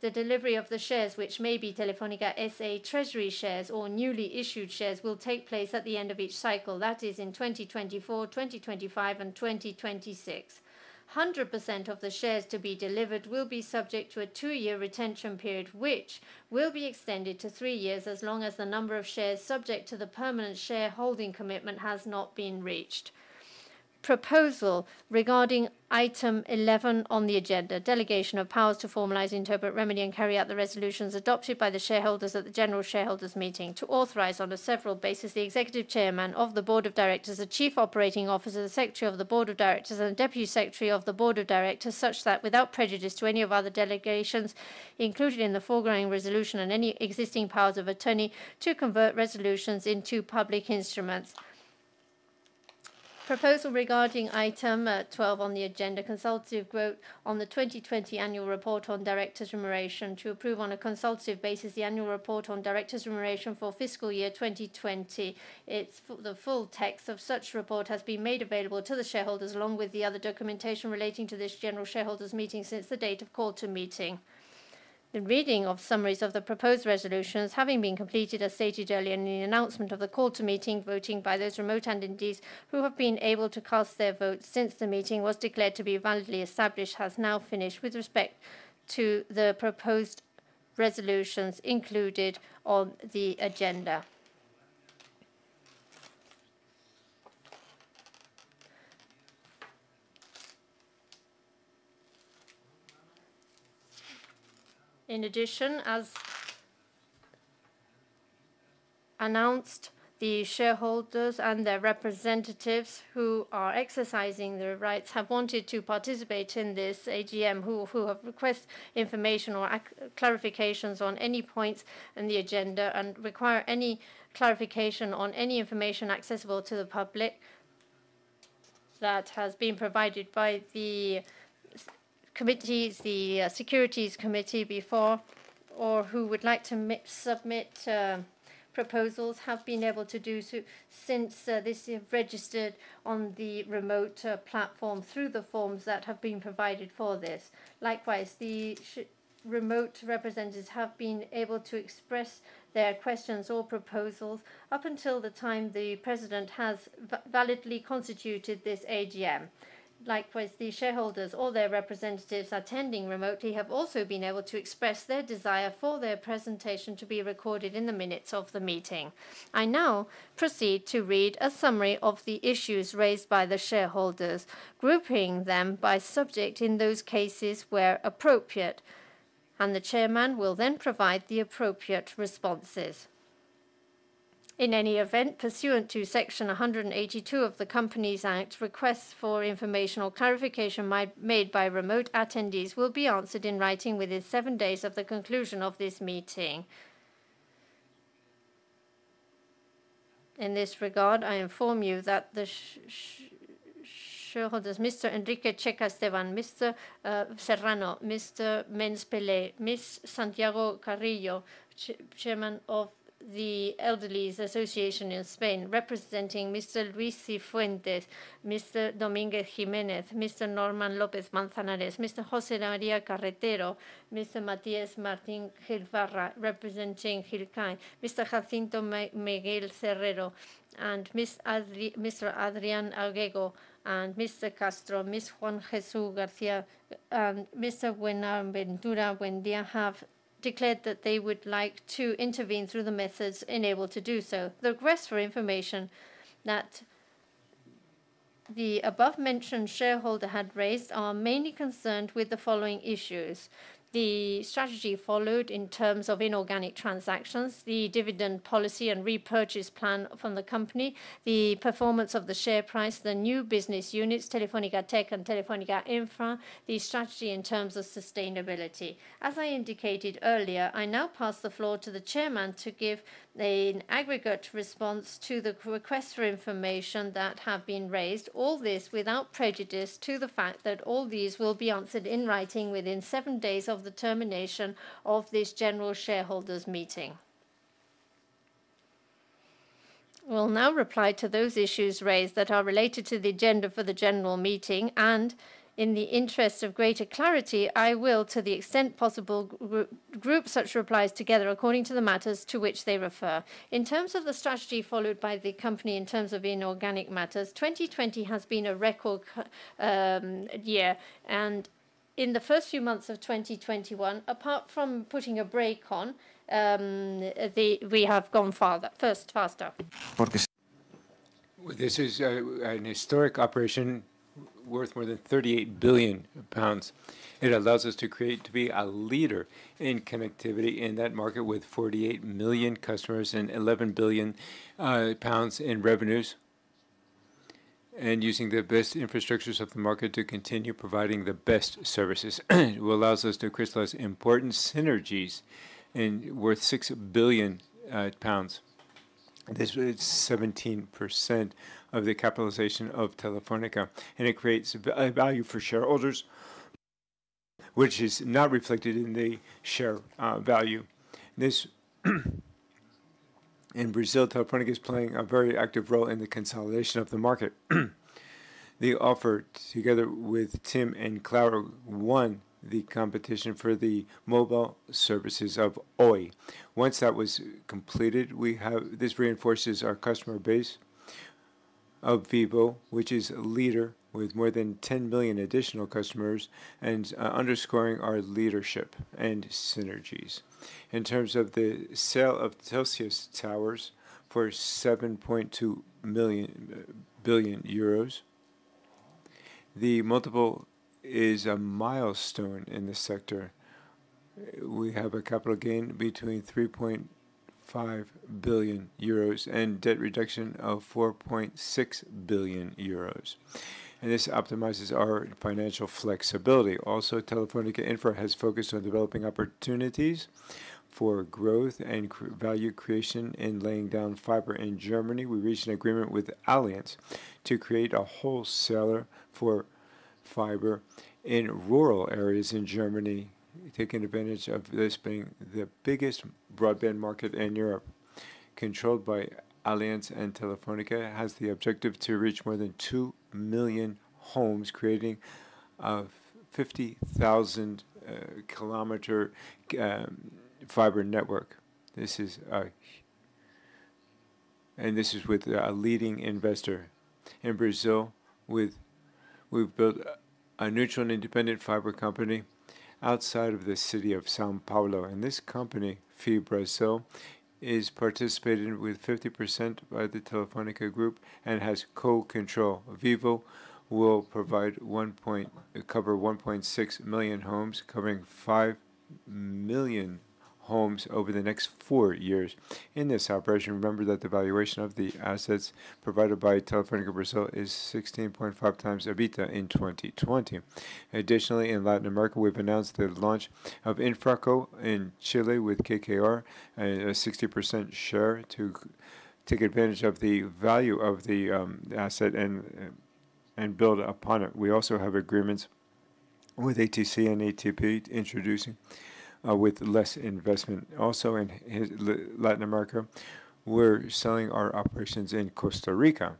The delivery of the shares, which may be Telefónica S.A. treasury shares or newly issued shares, will take place at the end of each cycle, that is in 2024, 2025 and 2026. 100% of the shares to be delivered will be subject to a 2-year retention period, which will be extended to 3 years as long as the number of shares subject to the permanent shareholding commitment has not been reached. Proposal regarding item 11 on the agenda, delegation of powers to formalize, interpret, remedy and carry out the resolutions adopted by the shareholders at the general shareholders meeting, to authorize on a several basis the executive chairman of the board of directors, the chief operating officer, the secretary of the board of directors and the deputy secretary of the board of directors, such that without prejudice to any of other delegations included in the foregoing resolution and any existing powers of attorney, to convert resolutions into public instruments. Proposal regarding item 12 on the agenda, consultative vote on the 2020 annual report on directors' remuneration, to approve on a consultative basis the annual report on directors' remuneration for fiscal year 2020. The full text of such report has been made available to the shareholders along with the other documentation relating to this general shareholders meeting since the date of call to meeting. The reading of summaries of the proposed resolutions having been completed as stated earlier in the announcement of the call to meeting, voting by those remote attendees who have been able to cast their votes since the meeting was declared to be validly established has now finished with respect to the proposed resolutions included on the agenda. In addition, as announced, the shareholders and their representatives who are exercising their rights have wanted to participate in this AGM, who have requested information or clarifications on any points in the agenda and require any clarification on any information accessible to the public that has been provided by the committees, the Securities Committee before, or who would like to submit proposals have been able to do so since this is registered on the remote platform through the forms that have been provided for this. Likewise, the remote representatives have been able to express their questions or proposals up until the time the President has validly constituted this AGM. Likewise, the shareholders or their representatives attending remotely have also been able to express their desire for their presentation to be recorded in the minutes of the meeting. I now proceed to read a summary of the issues raised by the shareholders, grouping them by subject in those cases where appropriate, and the chairman will then provide the appropriate responses. In any event, pursuant to Section 182 of the Companies Act, requests for information or clarification made by remote attendees will be answered in writing within 7 days of the conclusion of this meeting. In this regard, I inform you that the shareholders, Mr. Enrique Checa Esteban, Mr. Serrano, Mr. Menz Pele, Ms. Santiago Carrillo, Chairman of the Elderly's Association in Spain, representing Mr. Luis Cifuentes, Mr. Domínguez Jiménez, Mr. Norman López Manzanares, Mr. José María Carretero, Mr. Matías Martín Gilfarra, representing Gilcay, Mr. Jacinto Miguel Cerrero, and Mr. Adrián Alguego, and Mr. Castro, Ms. Juan Jesús García, and Mr. Buenaventura Buendia have declared that they would like to intervene through the methods enabled to do so. The requests for information that the above-mentioned shareholder had raised are mainly concerned with the following issues: the strategy followed in terms of inorganic transactions, the dividend policy and repurchase plan from the company, the performance of the share price, the new business units, Telefónica Tech and Telefónica Infra, the strategy in terms of sustainability. As I indicated earlier, I now pass the floor to the chairman to give an aggregate response to the requests for information that have been raised, all this without prejudice to the fact that all these will be answered in writing within 7 days of the termination of this general shareholders meeting. We'll now reply to those issues raised that are related to the agenda for the general meeting, and in the interest of greater clarity, I will, to the extent possible, group such replies together according to the matters to which they refer. In terms of the strategy followed by the company in terms of inorganic matters, 2020 has been a record year, and in the first few months of 2021, apart from putting a brake on, we have gone faster. This is an historic operation worth more than 38 billion pounds. It allows us to be a leader in connectivity in that market with 48 million customers and 11 billion pounds in revenues, and using the best infrastructures of the market to continue providing the best services. It allows us to crystallize important synergies worth 6 billion pounds. This is 17% of the capitalization of Telefónica, and it creates a value for shareholders, which is not reflected in the share value. This in Brazil, Telefónica is playing a very active role in the consolidation of the market. The offer, together with TIM and Claro, won the competition for the mobile services of Oi. Once that was completed, this reinforces our customer base of Vivo, which is a leader with more than 10 million additional customers, and underscoring our leadership and synergies. In terms of the sale of Telxius Towers for 7.2 billion euros, the multiple is a milestone in the sector. We have a capital gain between 3.5 billion euros and debt reduction of 4.6 billion euros. And this optimizes our financial flexibility. Also, Telefónica Infra has focused on developing opportunities for growth and value creation in laying down fiber in Germany. We reached an agreement with Allianz to create a wholesaler for fiber in rural areas in Germany, taking advantage of this being the biggest broadband market in Europe. Controlled by Allianz and Telefónica, has the objective to reach more than 2 million homes, creating a 50,000 kilometer fiber network. This is with a leading investor in Brazil. We've built a neutral and independent fiber company outside of the city of São Paulo, and this company, FiBrasil, is participated with 50% by the Telefónica Group and has co-control. Vivo will cover 1.6 million homes, covering 5 million homes over the next 4 years. In this operation, remember that the valuation of the assets provided by Telefónica Brazil is 16.5 times EBITDA in 2020. Additionally, in Latin America, we've announced the launch of Infraco in Chile with KKR, a 60% share to take advantage of the value of the asset and build upon it. We also have agreements with ATC and ATP introducing with less investment. Also in Latin America, we're selling our operations in Costa Rica.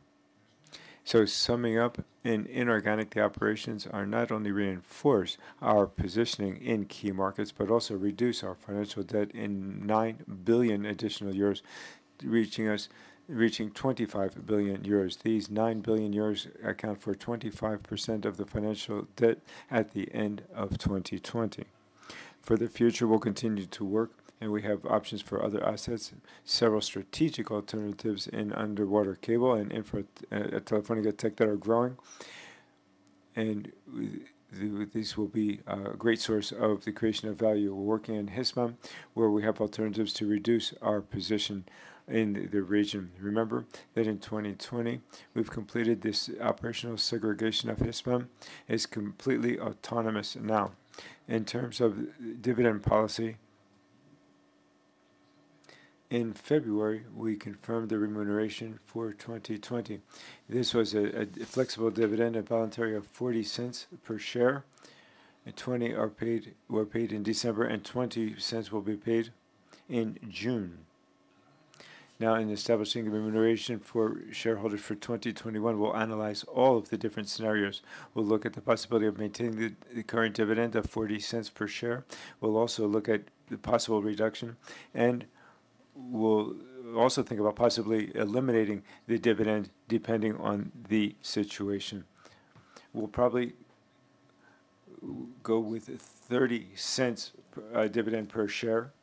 So summing up, in inorganic, the operations are not only reinforce our positioning in key markets, but also reduce our financial debt in 9 billion additional euros, reaching 25 billion euros. These 9 billion euros account for 25% of the financial debt at the end of 2020. For the future, we'll continue to work, and we have options for other assets, several strategic alternatives in underwater cable and Telefónica Tech that are growing, and these will be a great source of the creation of value. We're working in Hispa, where we have alternatives to reduce our position in the region. Remember that in 2020, we've completed this operational segregation of Hispa. It's completely autonomous now. In terms of dividend policy, in February, we confirmed the remuneration for 2020. This was a flexible dividend, a voluntary of 40 cents per share. And 20 were paid in December, and 20 cents will be paid in June. Now, in establishing the remuneration for shareholders for 2021, we'll analyze all of the different scenarios. We'll look at the possibility of maintaining the current dividend of 40 cents per share. We'll also look at the possible reduction, and we'll also think about possibly eliminating the dividend depending on the situation. We'll probably go with 30 cents dividend per share.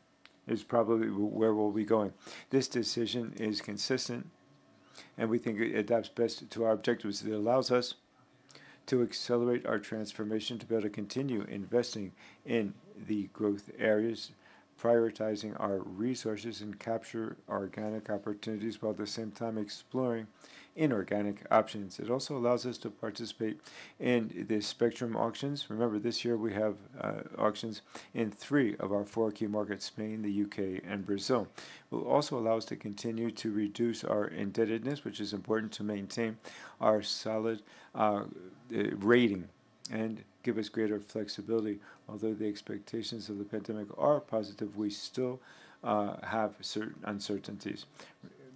Is probably where we'll be going. This decision is consistent, and we think it adapts best to our objectives. It allows us to accelerate our transformation to be able to continue investing in the growth areas, prioritizing our resources and capture organic opportunities, while at the same time exploring inorganic options. It also allows us to participate in the spectrum auctions. Remember, this year we have auctions in 3 of our 4 key markets, Spain, the UK, and Brazil. It will also allow us to continue to reduce our indebtedness, which is important to maintain our solid rating and give us greater flexibility. Although the expectations of the pandemic are positive, we still have certain uncertainties.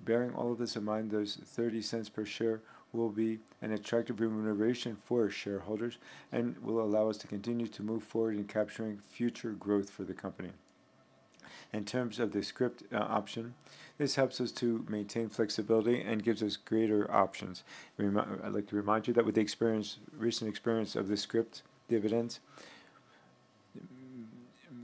Bearing all of this in mind, those 30 cents per share will be an attractive remuneration for shareholders and will allow us to continue to move forward in capturing future growth for the company. In terms of the scrip option, this helps us to maintain flexibility and gives us greater options. I'd like to remind you that with the recent experience of the scrip dividends,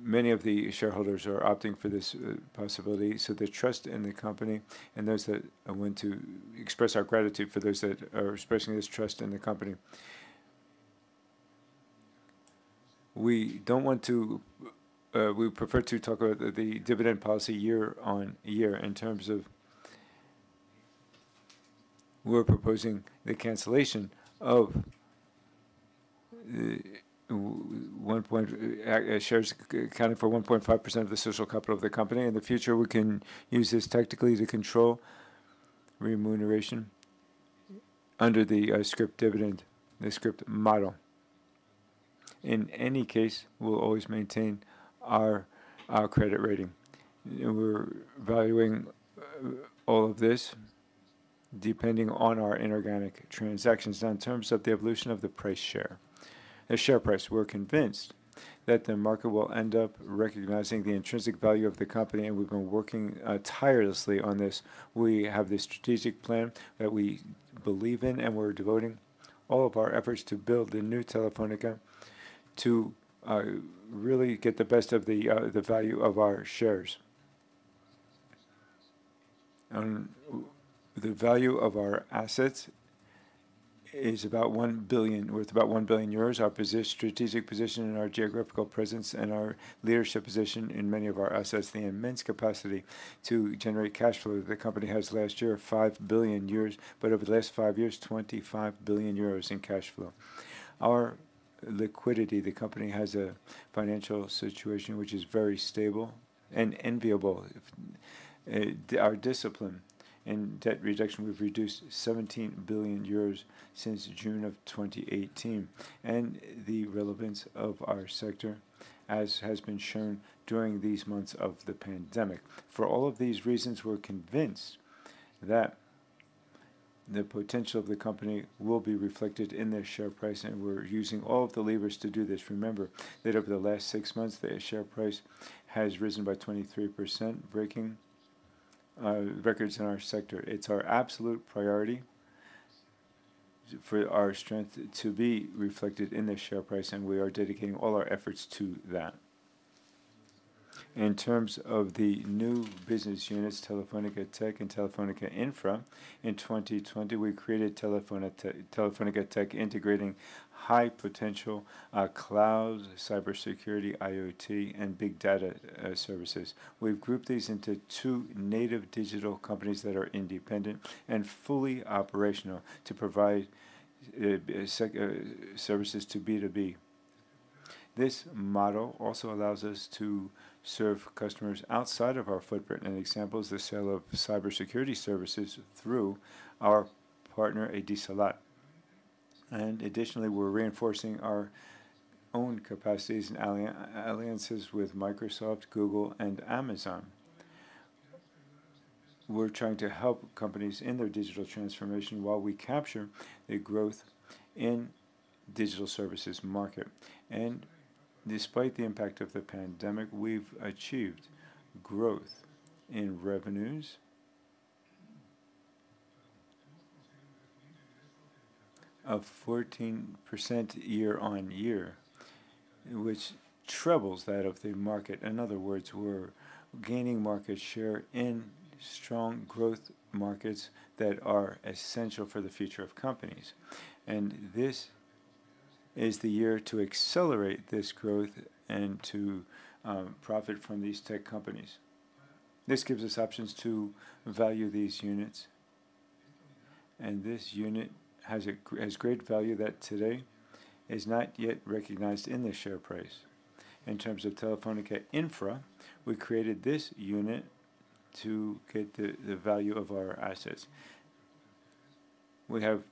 many of the shareholders are opting for this possibility, so the trust in the company and those that want to express our gratitude for those that are expressing this trust in the company. We don't want to, we prefer to talk about the dividend policy year on year in terms of we're proposing the cancellation of shares accounting for 1.5% of the social capital of the company. In the future, we can use this tactically to control remuneration under the scrip dividend, the scrip model. In any case, we'll always maintain our credit rating. We're valuing all of this depending on our inorganic transactions. Now, in terms of the evolution of the share price, we're convinced that the market will end up recognizing the intrinsic value of the company, and we've been working tirelessly on this. We have this strategic plan that we believe in, and we're devoting all of our efforts to build the new Telefónica to really get the best of the value of our shares. The value of our assets is about 1 billion, worth about 1 billion euros. Our strategic position and our geographical presence and our leadership position in many of our assets, the immense capacity to generate cash flow that the company has last year, 5 billion euros, but over the last 5 years, 25 billion euros in cash flow. Our liquidity, the company has a financial situation which is very stable and enviable. Our discipline in debt reduction, we've reduced 17 billion euros since June of 2018, and the relevance of our sector, as has been shown during these months of the pandemic. For all of these reasons, we're convinced that the potential of the company will be reflected in their share price, and we're using all of the levers to do this. Remember that over the last 6 months, the share price has risen by 23%, breaking records in our sector. It's our absolute priority for our strength to be reflected in the share price, and we are dedicating all our efforts to that. In terms of the new business units, Telefónica Tech and Telefónica Infra, in 2020 we created Telefónica Tech, integrating high potential cloud, cybersecurity, IoT, and big data services. We've grouped these into 2 native digital companies that are independent and fully operational to provide services to B2B. This model also allows us to serve customers outside of our footprint. An example is the sale of cybersecurity services through our partner Etisalat. And additionally, we're reinforcing our own capacities and alliances with Microsoft, Google, and Amazon. We're trying to help companies in their digital transformation while we capture the growth in digital services market. And despite the impact of the pandemic, we've achieved growth in revenues of 14% year on year, which trebles that of the market. In other words, we're gaining market share in strong growth markets that are essential for the future of companies. And this is the year to accelerate this growth and to profit from these tech companies. This gives us options to value these units And this unit has great value that today is not yet recognized in the share price. In terms of Telefónica Infra, we created this unit to get the value of our assets. We have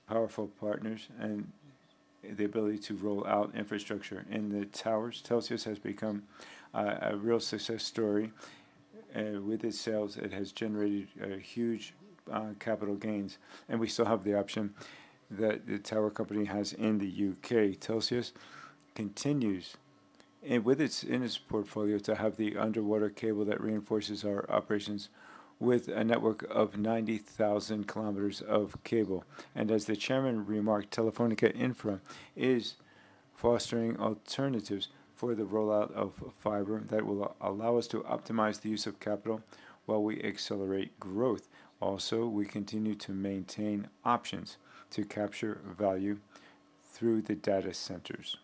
powerful partners and the ability to roll out infrastructure. In the towers, Telxius has become a real success story. With its sales, it has generated huge capital gains, and we still have the option that the tower company has in the UK. Telxius continues in its portfolio to have the underwater cable that reinforces our operations with a network of 90,000 kilometers of cable. And as the chairman remarked, Telefónica Infra is fostering alternatives for the rollout of fiber that will allow us to optimize the use of capital while we accelerate growth. Also, we continue to maintain options to capture value through the data centers.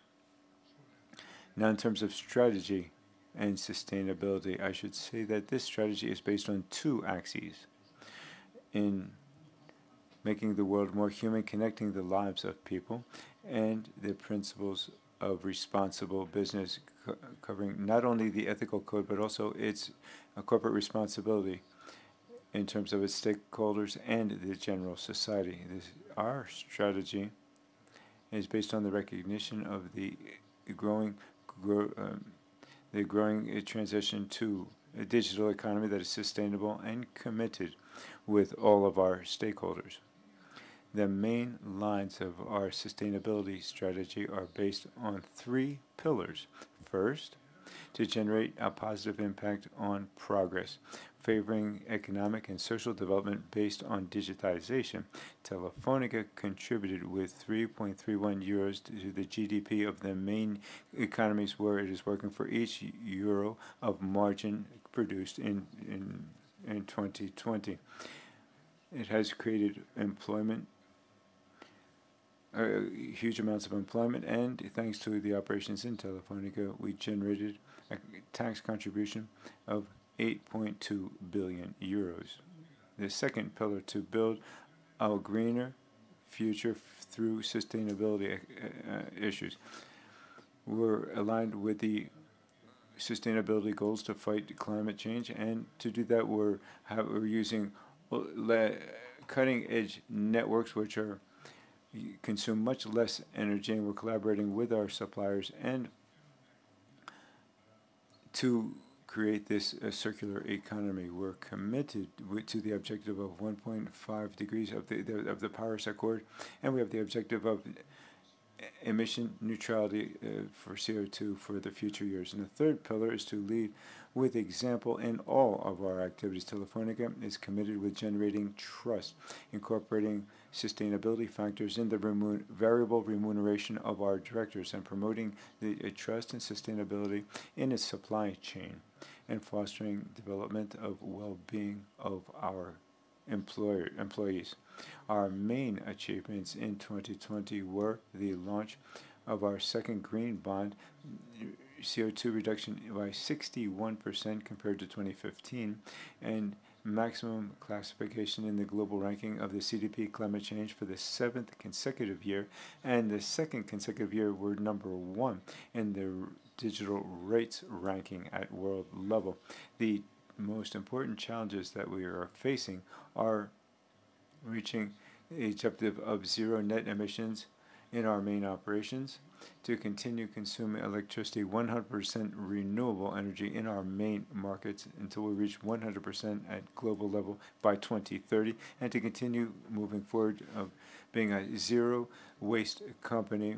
Now, in terms of strategy and sustainability, I should say that this strategy is based on two axes: in making the world more human, connecting the lives of people, and the principles of responsible business, covering not only the ethical code, but also its corporate responsibility in terms of its stakeholders and the general society. Our strategy is based on the recognition of the growing transition to a digital economy that is sustainable and committed with all of our stakeholders. The main lines of our sustainability strategy are based on three pillars. First, to generate a positive impact on progress, favoring economic and social development based on digitization. Telefónica contributed with 3.31 euros to the GDP of the main economies where it is working for each euro of margin produced in 2020. It has created employment, huge amounts of employment, and thanks to the operations in Telefónica, we generated a tax contribution of 8.2 billion euros. The second pillar, to build a greener future through sustainability issues. We're aligned with the sustainability goals to fight climate change, and to do that we're using cutting-edge networks which consume much less energy, and we're collaborating with our suppliers and to create this circular economy. We're committed to the objective of 1.5 degrees of the Paris Accord, and we have the objective of emission neutrality for CO2 for the future years. And the third pillar is to lead with example in all of our activities. Telefónica is committed with generating trust, incorporating sustainability factors in the variable remuneration of our directors, and promoting the trust and sustainability in its supply chain, and fostering development of well-being of our employees. Our main achievements in 2020 were the launch of our second green bond, CO2 reduction by 61% compared to 2015, and maximum classification in the global ranking of the CDP climate change for the 7th consecutive year, and the 2nd consecutive year we're #1 in the digital rates ranking at world level. The most important challenges that we are facing are reaching the objective of zero net emissions in our main operations, to continue consuming electricity 100% renewable energy in our main markets until we reach 100% at global level by 2030, and to continue moving forward of being a zero waste company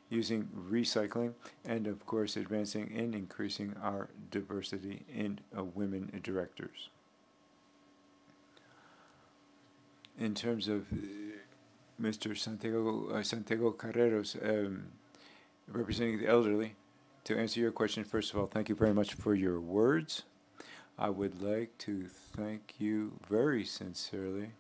using recycling, and of course advancing and increasing our diversity in women directors. In terms of Mr. Santiago Carreros, representing the elderly, to answer your question, first of all, thank you very much for your words. I would like to thank you very sincerely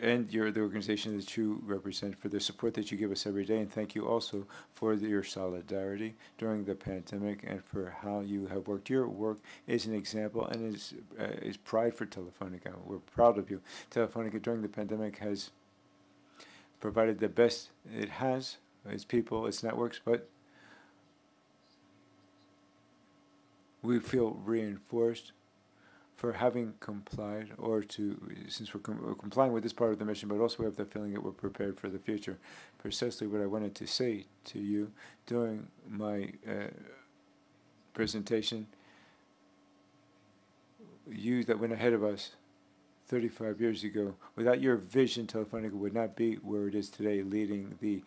and the organization that you represent for the support that you give us every day. And thank you also for your solidarity during the pandemic and for how you have worked. Your work is an example and is pride for Telefónica. We're proud of you. Telefónica during the pandemic has provided the best it has, its people, its networks, but we feel reinforced for having complied, since we're complying with this part of the mission, but also we have the feeling that we're prepared for the future. Precisely what I wanted to say to you during my presentation, you that went ahead of us 35 years ago, without your vision, Telefónica would not be where it is today, leading the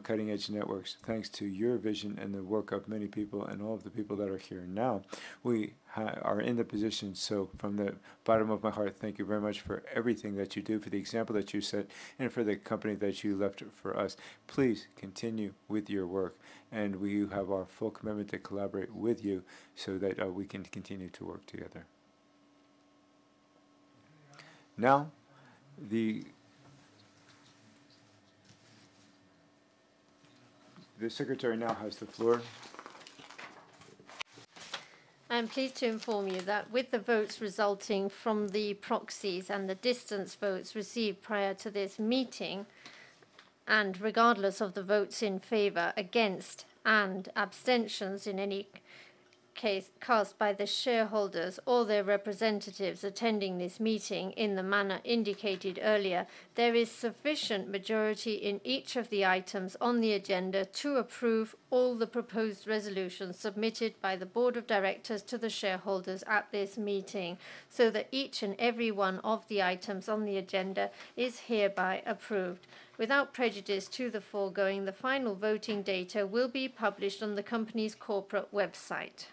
cutting-edge networks. Thanks to your vision and the work of many people and all of the people that are here now, we are in the position. So from the bottom of my heart, thank you very much for everything that you do, for the example that you set, and for the company that you left for us. Please continue with your work, and we have our full commitment to collaborate with you so that we can continue to work together. Now, the Secretary now has the floor. I am pleased to inform you that with the votes resulting from the proxies and the distance votes received prior to this meeting, and regardless of the votes in favour, against, and abstentions in any case cast by the shareholders or their representatives attending this meeting in the manner indicated earlier, there is sufficient majority in each of the items on the agenda to approve all the proposed resolutions submitted by the Board of Directors to the shareholders at this meeting, so that each and every one of the items on the agenda is hereby approved. Without prejudice to the foregoing, the final voting data will be published on the company's corporate website.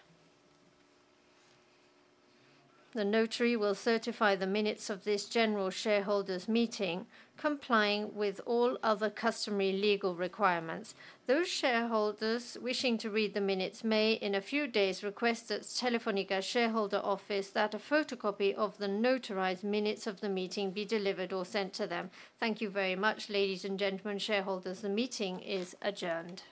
The notary will certify the minutes of this general shareholders meeting, complying with all other customary legal requirements. Those shareholders wishing to read the minutes may, in a few days, request at Telefónica shareholder office that a photocopy of the notarized minutes of the meeting be delivered or sent to them. Thank you very much, ladies and gentlemen shareholders. The meeting is adjourned.